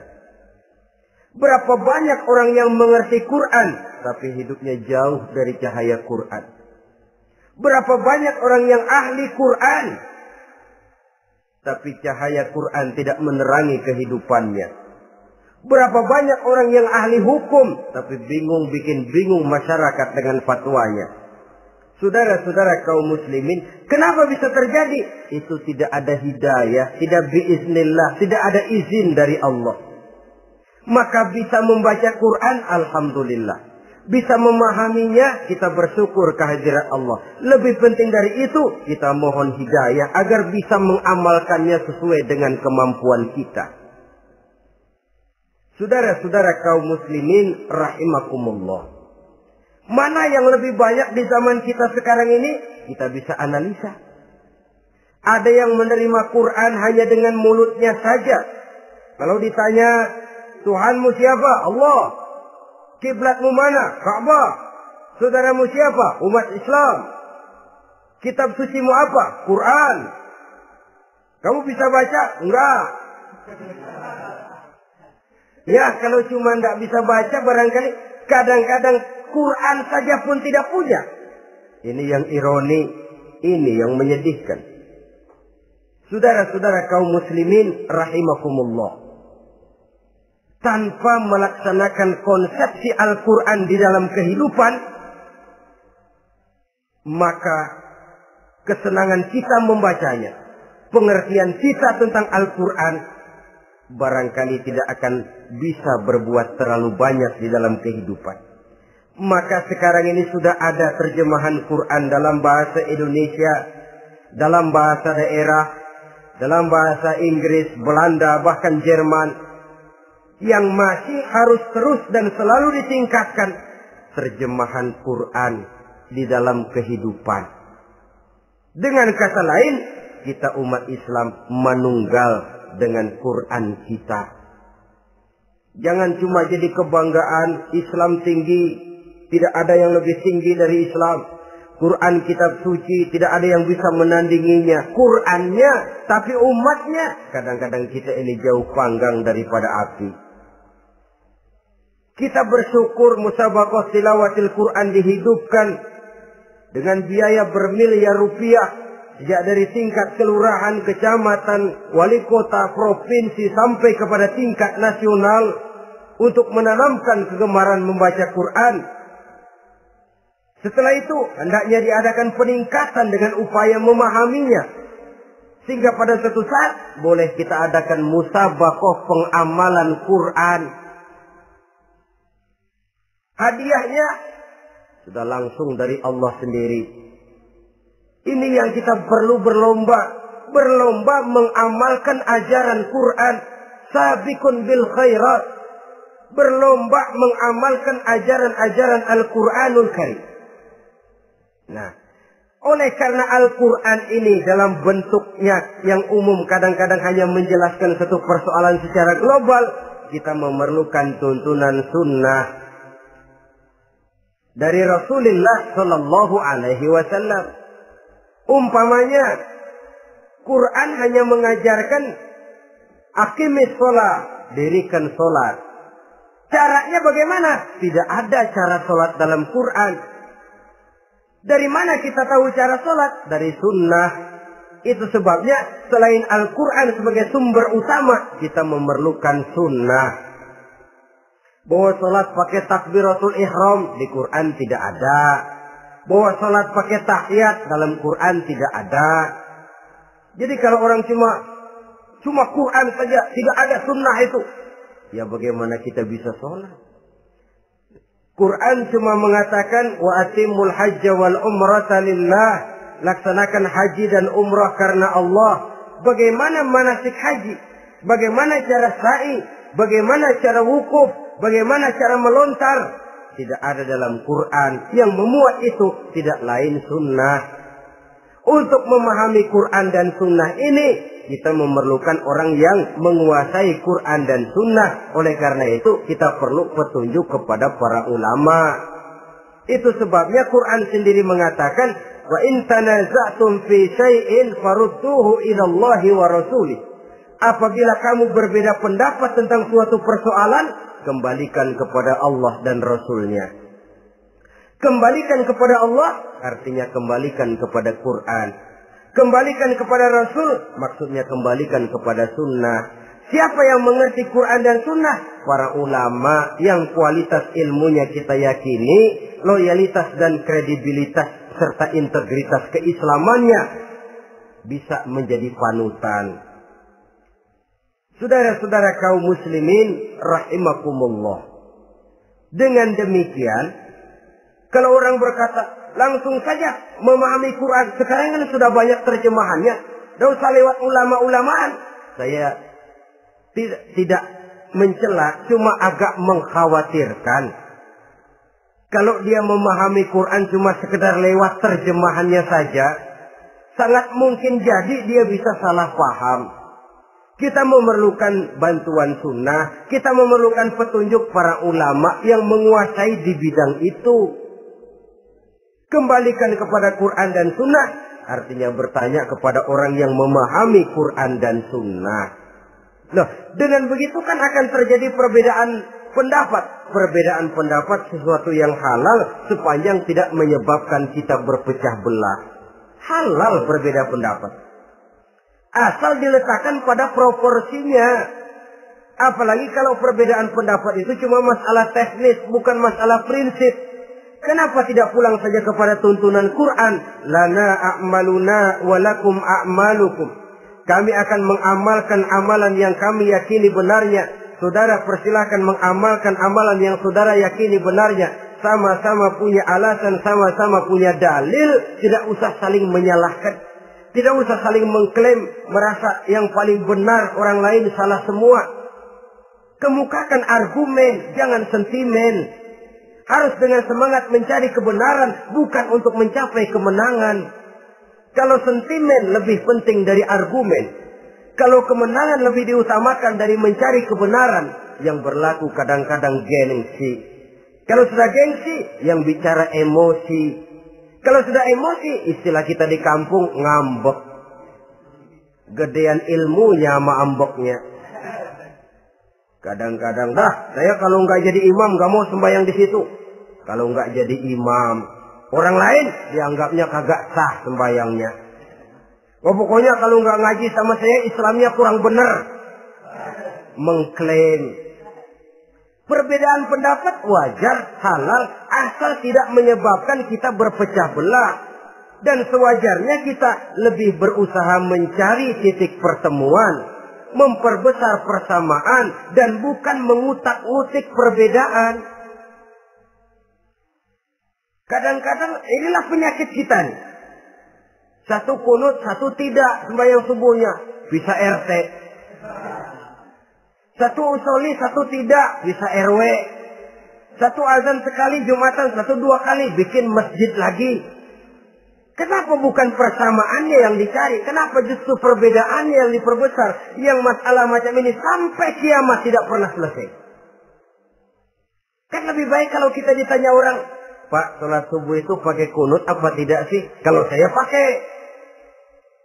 Berapa banyak orang yang mengerti Quran tapi hidupnya jauh dari cahaya Quran. Berapa banyak orang yang ahli Quran tapi cahaya Quran tidak menerangi kehidupannya. Berapa banyak orang yang ahli hukum tapi bikin bingung masyarakat dengan fatwanya. Saudara-saudara kaum muslimin, kenapa bisa terjadi? Itu tidak ada hidayah, tidak biiznillah, tidak ada izin dari Allah. Maka bisa membaca Quran, alhamdulillah. Bisa memahaminya, kita bersyukur kehadirat Allah. Lebih penting dari itu, kita mohon hidayah agar bisa mengamalkannya sesuai dengan kemampuan kita. Saudara-saudara kaum muslimin rahimakumullah. Mana yang lebih banyak di zaman kita sekarang ini? Kita bisa analisa. Ada yang menerima Quran hanya dengan mulutnya saja. Kalau ditanya, Tuhanmu siapa? Allah. Kiblatmu mana? Ka'bah. Saudaramu siapa? Umat Islam. Kitab sucimu apa? Quran. Kamu bisa baca? Enggak. Ya, kalau cuma enggak bisa baca, barangkali kadang-kadang Quran saja pun tidak punya. Ini yang ironi, ini yang menyedihkan. Saudara-saudara kaum muslimin rahimakumullah. Tanpa melaksanakan konsepsi Al-Quran di dalam kehidupan, maka kesenangan kita membacanya, pengertian kita tentang Al-Quran barangkali tidak akan bisa berbuat terlalu banyak di dalam kehidupan. Maka sekarang ini sudah ada terjemahan Quran dalam bahasa Indonesia, dalam bahasa daerah, dalam bahasa Inggris, Belanda, bahkan Jerman, yang masih harus terus dan selalu ditingkatkan terjemahan Quran di dalam kehidupan. Dengan kata lain, kita umat Islam menunggal dengan Quran kita. Jangan cuma jadi kebanggaan Islam tinggi, tidak ada yang lebih tinggi dari Islam. Quran kitab suci, tidak ada yang bisa menandinginya. Qurannya, tapi umatnya, kadang-kadang kita ini jauh panggang daripada api. Kita bersyukur musabaqah tilawatil Quran dihidupkan dengan biaya bermiliar rupiah. Sejak dari tingkat kelurahan, kecamatan, wali kota, provinsi, sampai kepada tingkat nasional. Untuk menanamkan kegemaran membaca Quran. Setelah itu, hendaknya diadakan peningkatan dengan upaya memahaminya. Sehingga pada suatu saat, boleh kita adakan musabaqah pengamalan Quran. Hadiahnya sudah langsung dari Allah sendiri. Ini yang kita perlu berlomba. Berlomba mengamalkan ajaran Quran. Sabiqun bil khairat. Berlomba mengamalkan ajaran-ajaran Al-Quranul Karim. Nah, oleh karena Al-Quran ini dalam bentuknya yang umum kadang-kadang hanya menjelaskan satu persoalan secara global, kita memerlukan tuntunan sunnah dari Rasulullah Sallallahu Alaihi Wasallam. Umpamanya, Quran hanya mengajarkan aqimis sholat, dirikan sholat. Caranya bagaimana? Tidak ada cara sholat dalam Quran. Dari mana kita tahu cara sholat? Dari sunnah. Itu sebabnya selain Al-Quran sebagai sumber utama, kita memerlukan sunnah. Bahwa sholat pakai takbiratul ihram di Quran tidak ada. Bahwa sholat pakai tahiyat dalam Quran tidak ada. Jadi kalau orang cuma Quran saja, tidak ada sunnah itu, ya bagaimana kita bisa sholat? Quran cuma mengatakan wa atimul hajja wal umrata lillah, laksanakan haji dan umrah karena Allah. Bagaimana manasik haji? Bagaimana cara sa'i? Bagaimana cara wukuf? Bagaimana cara melontar? Tidak ada dalam Quran. Yang memuat itu tidak lain sunnah. Untuk memahami Quran dan sunnah ini, kita memerlukan orang yang menguasai Quran dan sunnah. Oleh karena itu, kita perlu petunjuk kepada para ulama. Itu sebabnya Quran sendiri mengatakan, wa in tanaza'tum fi syai'in farudduhu ila Allahi wa rasulih. Apabila kamu berbeda pendapat tentang suatu persoalan, kembalikan kepada Allah dan Rasulnya. Kembalikan kepada Allah artinya kembalikan kepada Quran. Kembalikan kepada Rasul maksudnya kembalikan kepada sunnah. Siapa yang mengerti Quran dan sunnah? Para ulama yang kualitas ilmunya kita yakini, loyalitas dan kredibilitas serta integritas keislamannya bisa menjadi panutan. Saudara-saudara kaum muslimin rahimakumullah. Dengan demikian, kalau orang berkata langsung saja memahami Quran, sekarang kan sudah banyak terjemahannya, tidak usah lewat ulama-ulamaan. Saya tidak mencela, cuma agak mengkhawatirkan. Kalau dia memahami Quran cuma sekedar lewat terjemahannya saja, sangat mungkin jadi dia bisa salah paham. Kita memerlukan bantuan sunnah, kita memerlukan petunjuk para ulama yang menguasai di bidang itu. Kembalikan kepada Quran dan sunnah, artinya bertanya kepada orang yang memahami Quran dan sunnah. Loh, dengan begitu kan akan terjadi perbedaan pendapat. Perbedaan pendapat sesuatu yang halal sepanjang tidak menyebabkan kita berpecah belah. Halal berbeda pendapat. Asal diletakkan pada proporsinya. Apalagi kalau perbedaan pendapat itu cuma masalah teknis, bukan masalah prinsip. Kenapa tidak pulang saja kepada tuntunan Quran? Lana a'maluna wa lakum a'malukum. Kami akan mengamalkan amalan yang kami yakini benarnya. Saudara persilahkan mengamalkan amalan yang saudara yakini benarnya. Sama-sama punya alasan, sama-sama punya dalil. Tidak usah saling menyalahkan. Tidak usah saling mengklaim, merasa yang paling benar, orang lain salah semua. Kemukakan argumen, jangan sentimen. Harus dengan semangat mencari kebenaran, bukan untuk mencapai kemenangan. Kalau sentimen lebih penting dari argumen. Kalau kemenangan lebih diutamakan dari mencari kebenaran, yang berlaku kadang-kadang gengsi. Kalau sudah gengsi, yang bicara emosi. Kalau sudah emosi, istilah kita di kampung, ngambek. Gedean ilmunya sama ambeknya. Kadang-kadang, saya kalau nggak jadi imam, nggak mau sembahyang di situ. Kalau nggak jadi imam, orang lain dianggapnya kagak sah sembahyangnya. Pokoknya kalau nggak ngaji sama saya, Islamnya kurang benar. Mengklaim. Perbedaan pendapat wajar, halal, asal tidak menyebabkan kita berpecah belah. Dan sewajarnya kita lebih berusaha mencari titik pertemuan, memperbesar persamaan, dan bukan mengutak-utik perbedaan. Kadang-kadang inilah penyakit kita nih. Satu kunut, satu tidak sembahyang subuhnya. Bisa RT. Satu usoli, satu tidak, bisa RW. Satu azan sekali Jumatan, satu dua kali, bikin masjid lagi. Kenapa bukan persamaannya yang dicari? Kenapa justru perbedaannya yang diperbesar? Yang masalah macam ini sampai kiamat tidak pernah selesai. Kan lebih baik kalau kita ditanya orang, Pak, sholat subuh itu pakai kunut apa tidak sih? Kalau saya pakai.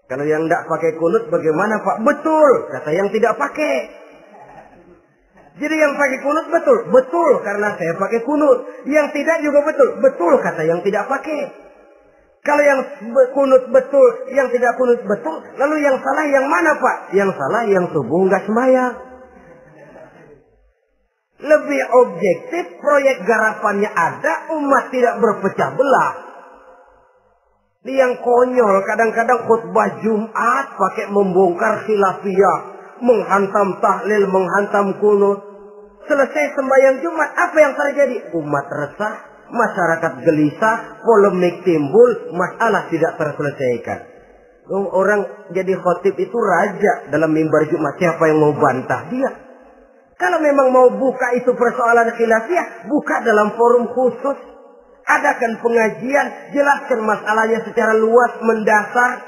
Kalau yang tidak pakai kunut bagaimana Pak? Betul, kata yang tidak pakai. Jadi yang pakai kunut betul, betul karena saya pakai kunut. Yang tidak juga betul, betul kata yang tidak pakai. Kalau yang kunut betul, yang tidak kunut betul, lalu yang salah yang mana Pak? Yang salah yang subuh nggak sembahyang. Lebih objektif, proyek garapannya ada, umat tidak berpecah belah. Ini yang konyol, kadang-kadang khutbah Jumat pakai membongkar khilafiyah, menghantam tahlil, menghantam kunut. Selesai sembahyang Jumat, apa yang terjadi? Umat resah, masyarakat gelisah, polemik timbul, masalah tidak terselesaikan. Orang jadi khotib itu raja dalam mimbar Jumat, siapa yang mau bantah dia? Kalau memang mau buka itu persoalan khilafiyah, buka dalam forum khusus. Adakan pengajian, jelaskan masalahnya secara luas, mendasar.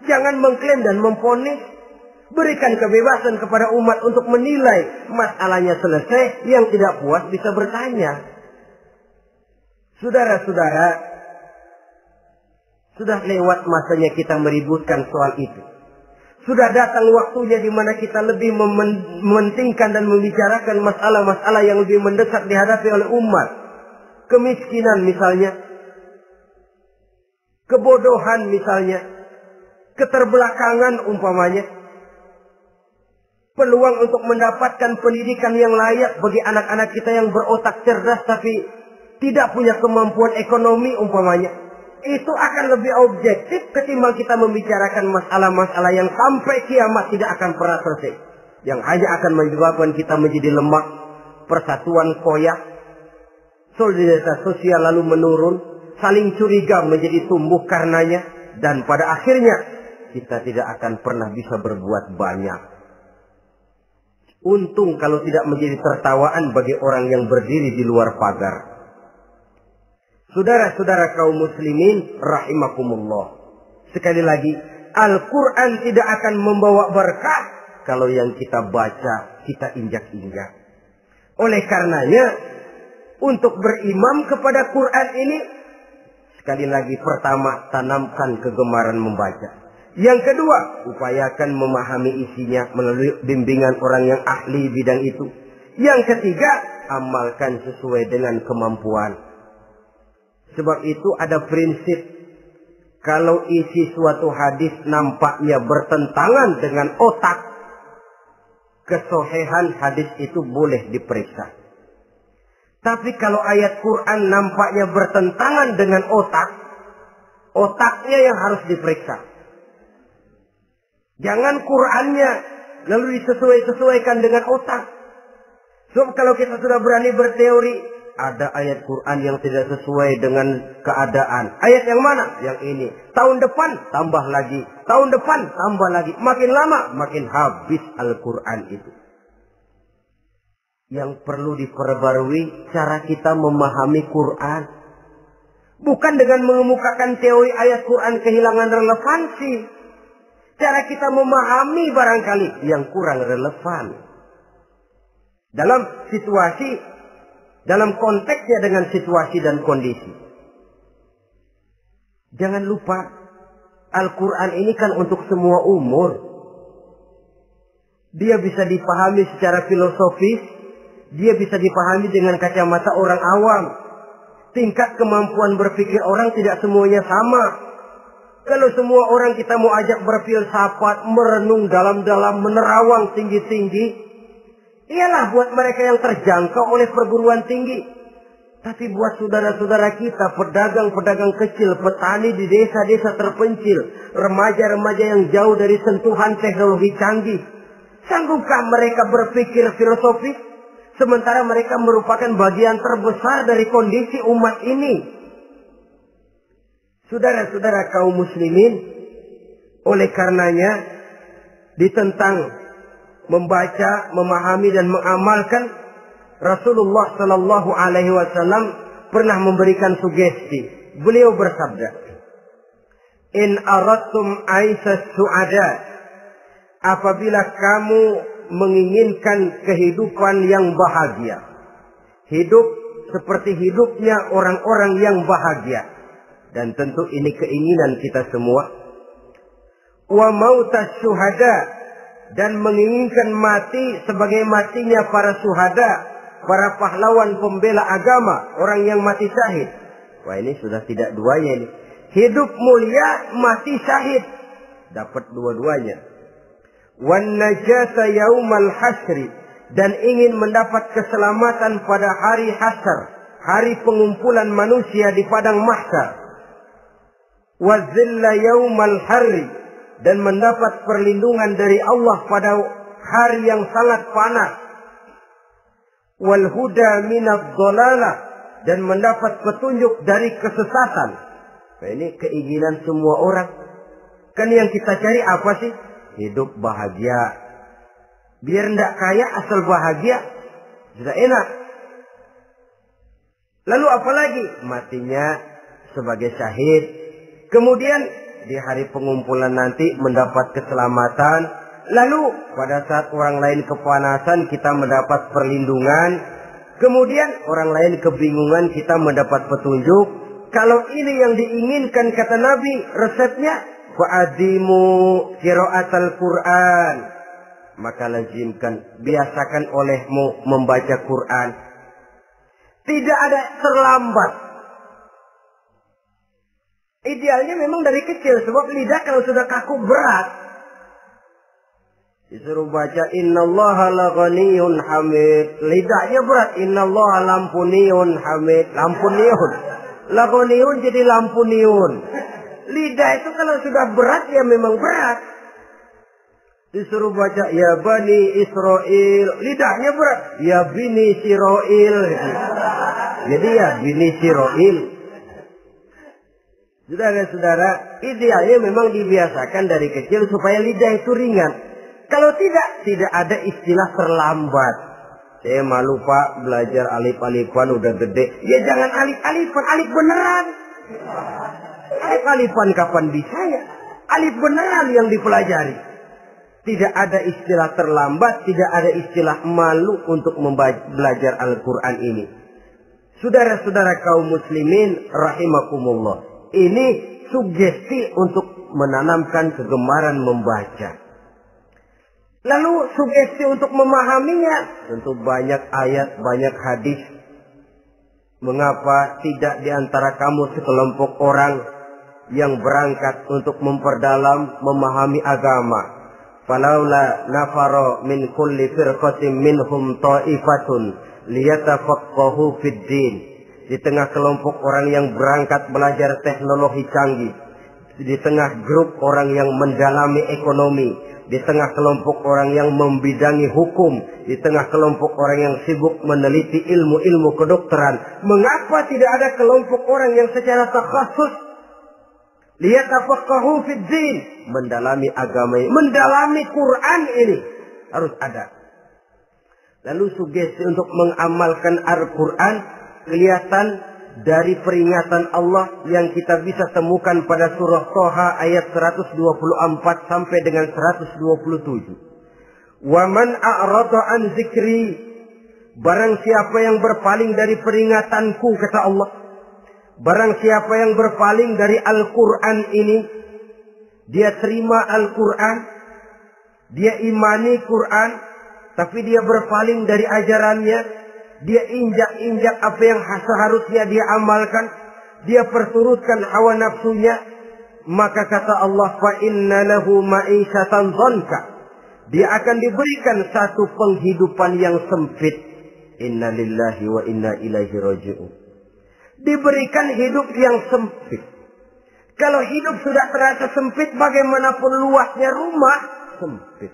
Jangan mengklaim dan memponis. Berikan kebebasan kepada umat untuk menilai masalahnya selesai. Yang tidak puas bisa bertanya. Saudara-saudara, sudah lewat masanya kita meributkan soal itu. Sudah datang waktunya di mana kita lebih mementingkan dan membicarakan masalah-masalah yang lebih mendesak dihadapi oleh umat. Kemiskinan misalnya, kebodohan misalnya, keterbelakangan umpamanya, peluang untuk mendapatkan pendidikan yang layak bagi anak-anak kita yang berotak cerdas tapi tidak punya kemampuan ekonomi umpamanya. Itu akan lebih objektif ketimbang kita membicarakan masalah-masalah yang sampai kiamat tidak akan pernah selesai. Yang hanya akan menyebabkan kita menjadi lemah, persatuan koyak, solidaritas sosial lalu menurun, saling curiga menjadi tumbuh karenanya, dan pada akhirnya kita tidak akan pernah bisa berbuat banyak. Untung kalau tidak menjadi tertawaan bagi orang yang berdiri di luar pagar. Saudara-saudara kaum muslimin rahimakumullah. Sekali lagi, Al-Quran tidak akan membawa berkah kalau yang kita baca kita injak-injak. Oleh karenanya, untuk berimam kepada Quran ini, sekali lagi pertama, tanamkan kegemaran membaca. Yang kedua, upayakan memahami isinya melalui bimbingan orang yang ahli bidang itu. Yang ketiga, amalkan sesuai dengan kemampuan. Sebab itu ada prinsip, kalau isi suatu hadis nampaknya bertentangan dengan otak, kesohihan hadis itu boleh diperiksa. Tapi kalau ayat Quran nampaknya bertentangan dengan otak, otaknya yang harus diperiksa. Jangan Qur'annya lalu disesuaikan dengan otak. Sebab kalau kita sudah berani berteori, ada ayat Quran yang tidak sesuai dengan keadaan. Ayat yang mana? Yang ini. Tahun depan tambah lagi. Tahun depan tambah lagi. Makin lama makin habis Al-Quran itu. Yang perlu diperbarui cara kita memahami Quran. Bukan dengan mengemukakan teori ayat Quran kehilangan relevansi. Cara kita memahami barangkali yang kurang relevan. Dalam situasi, dalam konteksnya dengan situasi dan kondisi. Jangan lupa, Al-Quran ini kan untuk semua umur. Dia bisa dipahami secara filosofis, dia bisa dipahami dengan kacamata orang awam. Tingkat kemampuan berpikir orang tidak semuanya sama. Kalau semua orang kita mau ajak berfilsafat, merenung dalam-dalam, menerawang tinggi-tinggi, ialah buat mereka yang terjangkau oleh perguruan tinggi. Tapi buat saudara-saudara kita, pedagang-pedagang kecil, petani di desa-desa terpencil, remaja-remaja yang jauh dari sentuhan teknologi canggih, sanggupkah mereka berpikir filosofis? Sementara mereka merupakan bagian terbesar dari kondisi umat ini. Saudara-saudara kaum muslimin, oleh karenanya ditentang membaca, memahami dan mengamalkan, Rasulullah Sallallahu Alaihi Wasallam pernah memberikan sugesti. Beliau bersabda, "In aradtum aisas su'ada," apabila kamu menginginkan kehidupan yang bahagia, hidup seperti hidupnya orang-orang yang bahagia. Dan tentu ini keinginan kita semua. Wa mautas syuhada, dan menginginkan mati sebagai matinya para syuhada, para pahlawan pembela agama, orang yang mati syahid. Wah, ini sudah tidak duanya ini. Hidup mulia, mati syahid. Dapat dua-duanya. Wan najata yaumal hasri, dan ingin mendapat keselamatan pada hari hasyar, hari pengumpulan manusia di padang mahsyar. Wazilla yaumal harri, dan mendapat perlindungan dari Allah pada hari yang sangat panas. Wal huda minadh dhalalah, dan mendapat petunjuk dari kesesatan. Nah, ini keinginan semua orang. Kan yang kita cari apa sih? Hidup bahagia. Biar ndak kaya asal bahagia, sudah enak. Lalu apa lagi? Matinya sebagai syahid. Kemudian di hari pengumpulan nanti mendapat keselamatan. Lalu pada saat orang lain kepanasan kita mendapat perlindungan. Kemudian orang lain kebingungan kita mendapat petunjuk. Kalau ini yang diinginkan kata Nabi, resepnya fa'adimu qiraatal Quran. Maka lazimkan, biasakan olehmu membaca Quran. Tidak ada terlambat. Idealnya memang dari kecil, sebab lidah kalau sudah kaku berat. Disuruh baca innallaha laghaniyun hamid. Lidahnya berat. Innallaha lampuniyun hamid. Lampuniyun. Laghaniyun jadi lampuniyun. Lidah itu kalau sudah berat ya memang berat. Disuruh baca ya bani Israel. Lidahnya berat. Ya bini Siroil. Jadi ya bini Siroil. Saudara-saudara, idealnya memang dibiasakan dari kecil supaya lidah itu ringan. Kalau tidak ada istilah terlambat. Saya malu Pak, belajar alif-alifan udah gede. Ya jangan alif-alifan, alif beneran. Alif-alifan kapan bisa ya? Alif beneran yang dipelajari. Tidak ada istilah terlambat, tidak ada istilah malu untuk belajar Al-Quran ini. Saudara-saudara kaum muslimin rahimakumullah. Ini sugesti untuk menanamkan kegemaran membaca. Lalu sugesti untuk memahaminya. Tentu banyak ayat, banyak hadis. Mengapa tidak di antara kamu sekelompok orang yang berangkat untuk memperdalam, memahami agama. Falaula nafaro min kulli firqatin minhum ta'ifatun liyatafaqahu fid din. Di tengah kelompok orang yang berangkat belajar teknologi canggih, di tengah grup orang yang mendalami ekonomi, di tengah kelompok orang yang membidangi hukum, di tengah kelompok orang yang sibuk meneliti ilmu-ilmu kedokteran, mengapa tidak ada kelompok orang yang secara takhasus liyatafaqahu fid din, mendalami agama, mendalami Quran ini harus ada. Lalu sugesti untuk mengamalkan Al-Quran kelihatan dari peringatan Allah yang kita bisa temukan pada surah Toha ayat 124 sampai dengan 127. Wa man a'rada an zikri, barang siapa yang berpaling dari peringatanku, kata Allah, barang siapa yang berpaling dari Al-Quran ini, dia terima Al-Quran, dia imani Quran, tapi dia berpaling dari ajarannya, dia injak-injak apa yang seharusnya dia amalkan, dia perturutkan hawa nafsunya, maka kata Allah, fa inna lahu ma'isyatan dhanka, dia akan diberikan satu penghidupan yang sempit. Inna lillahi wa inna ilaihi raji'un. Diberikan hidup yang sempit. Kalau hidup sudah terasa sempit, bagaimanapun luasnya rumah, sempit.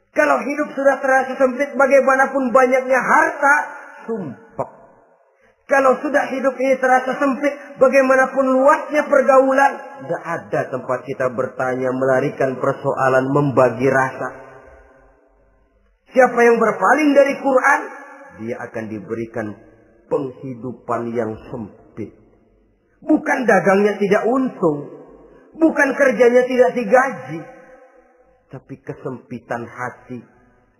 Kalau hidup sudah terasa sempit, bagaimanapun banyaknya harta, sumpek. Kalau sudah hidup ini terasa sempit, bagaimanapun luasnya pergaulan, tidak ada tempat kita bertanya, melarikan persoalan, membagi rasa. Siapa yang berpaling dari Quran, dia akan diberikan penghidupan yang sempit. Bukan dagangnya tidak untung, bukan kerjanya tidak digaji, tapi kesempitan hati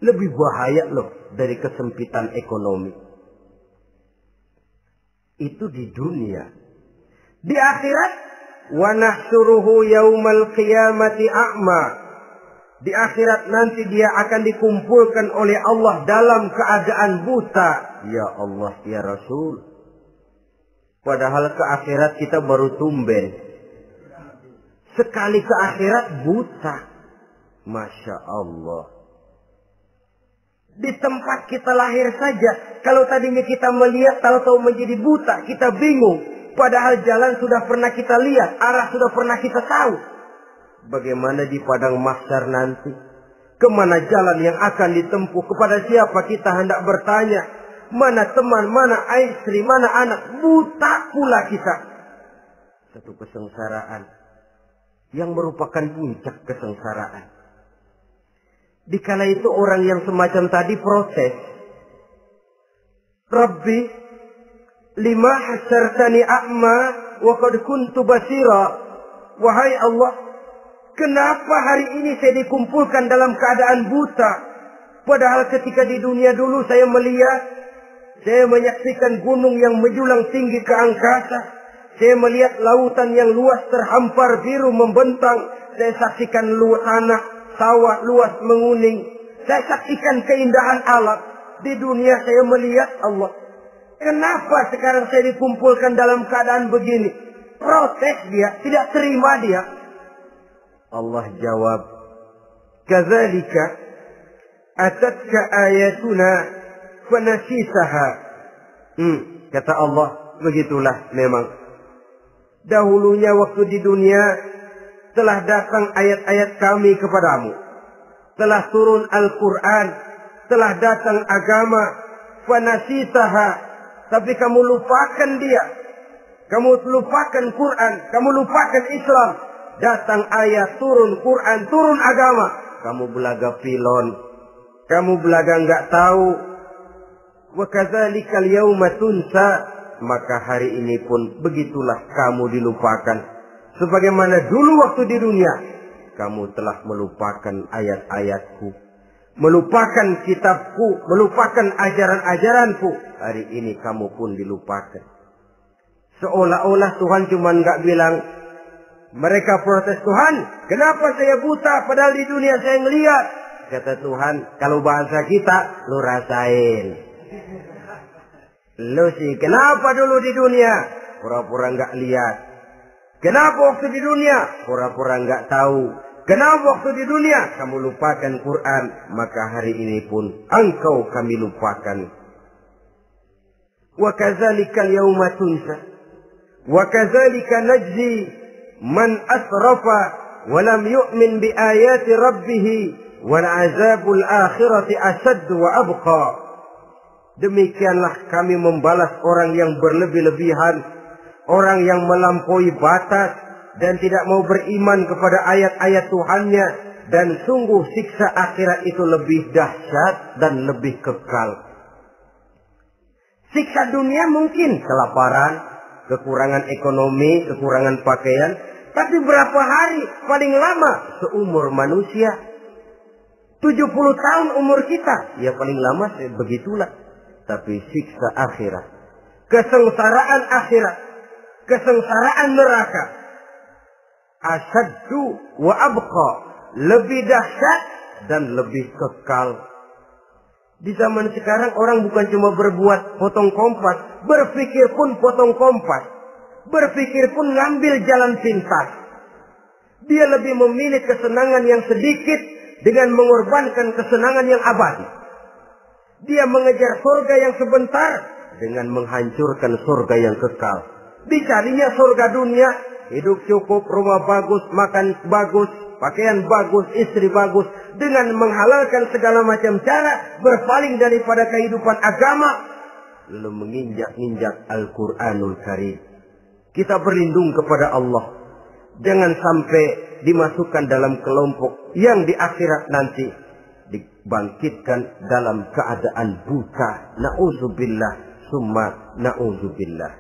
lebih bahaya loh dari kesempitan ekonomi. Itu di dunia. Di akhirat, wa nahsyuruhu yaumal qiyamati a'ma. Di akhirat nanti dia akan dikumpulkan oleh Allah dalam keadaan buta. Ya Allah, ya Rasul. Padahal ke akhirat kita baru tumben. Sekali ke akhirat buta. Masya Allah. Di tempat kita lahir saja, kalau tadinya kita melihat, tahu-tahu menjadi buta, kita bingung. Padahal jalan sudah pernah kita lihat, arah sudah pernah kita tahu. Bagaimana di padang mahsyar nanti? Kemana jalan yang akan ditempuh? Kepada siapa kita hendak bertanya? Mana teman, mana istri, mana anak? Buta pula kita. Satu kesengsaraan yang merupakan puncak kesengsaraan. Dikala itu orang yang semacam tadi protes. Rabbi, lima hasyartani a'ma wa qad kuntu basira. Wahai Allah, kenapa hari ini saya dikumpulkan dalam keadaan buta? Padahal ketika di dunia dulu saya melihat, saya menyaksikan gunung yang menjulang tinggi ke angkasa. Saya melihat lautan yang luas terhampar biru membentang. Saya saksikan tanah, sawah luas menguning. Saya saksikan keindahan alam. Di dunia saya melihat Allah. Kenapa sekarang saya dikumpulkan dalam keadaan begini? Protes dia, tidak terima dia. Allah jawab, kadzalika atatka ayatuna fanasitaha. Kata Allah, begitulah memang. Dahulunya waktu di dunia telah datang ayat-ayat kami kepadamu. Telah turun Al-Quran. Telah datang agama. Fanasitaha. Tapi kamu lupakan dia. Kamu lupakan Quran. Kamu lupakan Islam. Datang ayat, turun Quran, turun agama. Kamu belaga pilon. Kamu belaga enggak tahu. Wa kadzalikal yauma tunsa. Maka hari ini pun begitulah kamu dilupakan. Sebagaimana dulu waktu di dunia, kamu telah melupakan ayat-ayatku, melupakan kitabku, melupakan ajaran-ajaranku. Hari ini kamu pun dilupakan. Seolah-olah Tuhan cuma nggak bilang, mereka protes, Tuhan, kenapa saya buta padahal di dunia saya ngeliat. Kata Tuhan, kalau bahasa kita, lu rasain. Lu sih, kenapa dulu di dunia? Pura-pura nggak lihat. Kenapa waktu di dunia? Pura-pura nggak tahu. Kenapa waktu di dunia? Kamu lupakan Quran. Maka hari ini pun engkau kami lupakan. Wa kadzalika al-yawma tunsa. Wa kadzalika najzi man asrafa wa lam yu'min bi ayati rabbih wal azabul akhirati asyaddu wa abqa. Demikianlah kami membalas orang yang berlebih-lebihan, orang yang melampaui batas dan tidak mau beriman kepada ayat-ayat Tuhannya, dan sungguh siksa akhirat itu lebih dahsyat dan lebih kekal. Siksa dunia mungkin kelaparan, kekurangan ekonomi, kekurangan pakaian, tapi berapa hari paling lama seumur manusia? 70 tahun umur kita, ya paling lama begitulah. Tapi siksa akhirat, kesengsaraan akhirat, kesengsaraan neraka, asyaddu wa abqa, lebih dahsyat dan lebih kekal. Di zaman sekarang orang bukan cuma berbuat potong kompas, berpikir pun potong kompas, berpikir pun ngambil jalan pintas. Dia lebih memilih kesenangan yang sedikit dengan mengorbankan kesenangan yang abadi. Dia mengejar surga yang sebentar dengan menghancurkan surga yang kekal. Dicarinya surga dunia, hidup cukup, rumah bagus, makan bagus, pakaian bagus, istri bagus, dengan menghalalkan segala macam cara, berpaling daripada kehidupan agama, lalu menginjak-injak Al-Quranul Karim. Kita berlindung kepada Allah, jangan sampai dimasukkan dalam kelompok yang di akhirat nanti dibangkitkan dalam keadaan buta. Na'udzubillah summa na'udzubillah.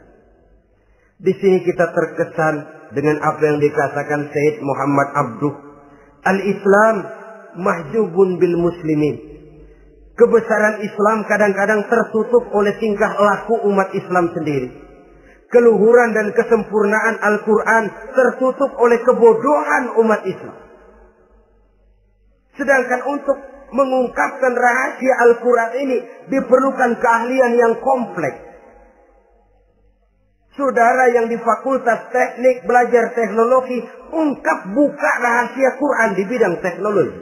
Di sini kita terkesan dengan apa yang dikatakan Sayyid Muhammad Abduh, al-Islam mahjubun bil muslimin. Kebesaran Islam kadang-kadang tertutup oleh tingkah laku umat Islam sendiri. Keluhuran dan kesempurnaan Al-Quran tertutup oleh kebodohan umat Islam. Sedangkan untuk mengungkapkan rahasia Al-Quran ini diperlukan keahlian yang kompleks. Saudara yang di Fakultas Teknik belajar teknologi, ungkap buka rahasia Quran di bidang teknologi.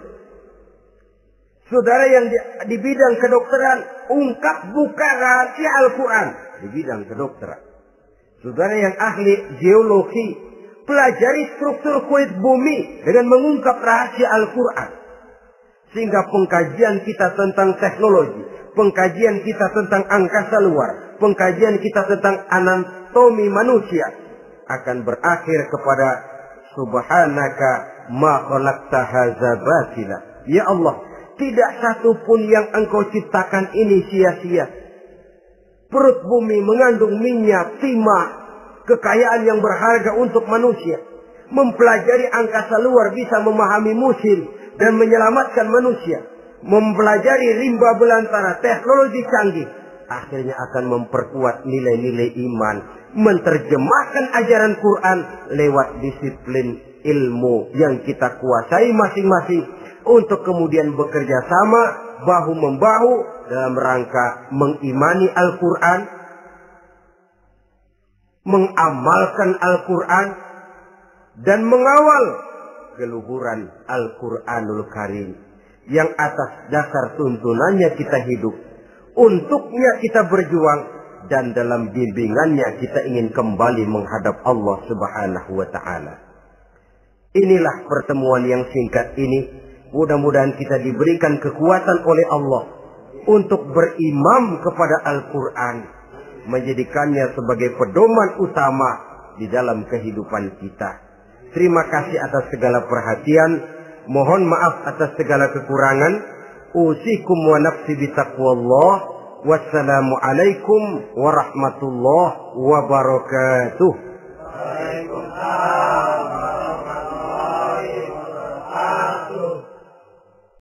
Saudara yang di bidang kedokteran, ungkap buka rahasia Al-Quran di bidang kedokteran. Saudara yang ahli geologi, pelajari struktur kulit bumi dengan mengungkap rahasia Al-Quran. Sehingga pengkajian kita tentang teknologi, pengkajian kita tentang angkasa luar, pengkajian kita tentang anatomi manusia akan berakhir kepada subhanaka ma khalaqta hadza batila. Ya Allah, tidak satu pun yang Engkau ciptakan ini sia-sia. Perut bumi mengandung minyak, timah, kekayaan yang berharga untuk manusia. Mempelajari angkasa luar bisa memahami musim dan menyelamatkan manusia. Mempelajari rimba belantara, teknologi canggih, akhirnya akan memperkuat nilai-nilai iman. Menterjemahkan ajaran Quran lewat disiplin ilmu yang kita kuasai masing-masing, untuk kemudian bekerja sama bahu-membahu dalam rangka mengimani Al-Quran, mengamalkan Al-Quran, dan mengawal keluhuran Al-Quranul Karim yang atas dasar tuntunannya kita hidup, untuknya kita berjuang, dan dalam bimbingannya kita ingin kembali menghadap Allah Subhanahu wa Ta'ala. Inilah pertemuan yang singkat ini. Mudah-mudahan kita diberikan kekuatan oleh Allah untuk berimam kepada Al-Quran, menjadikannya sebagai pedoman utama di dalam kehidupan kita. Terima kasih atas segala perhatian. Mohon maaf atas segala kekurangan. Usikum wa nafsi bitaqwallah. Wassalamualaikum warahmatullahi wabarakatuh.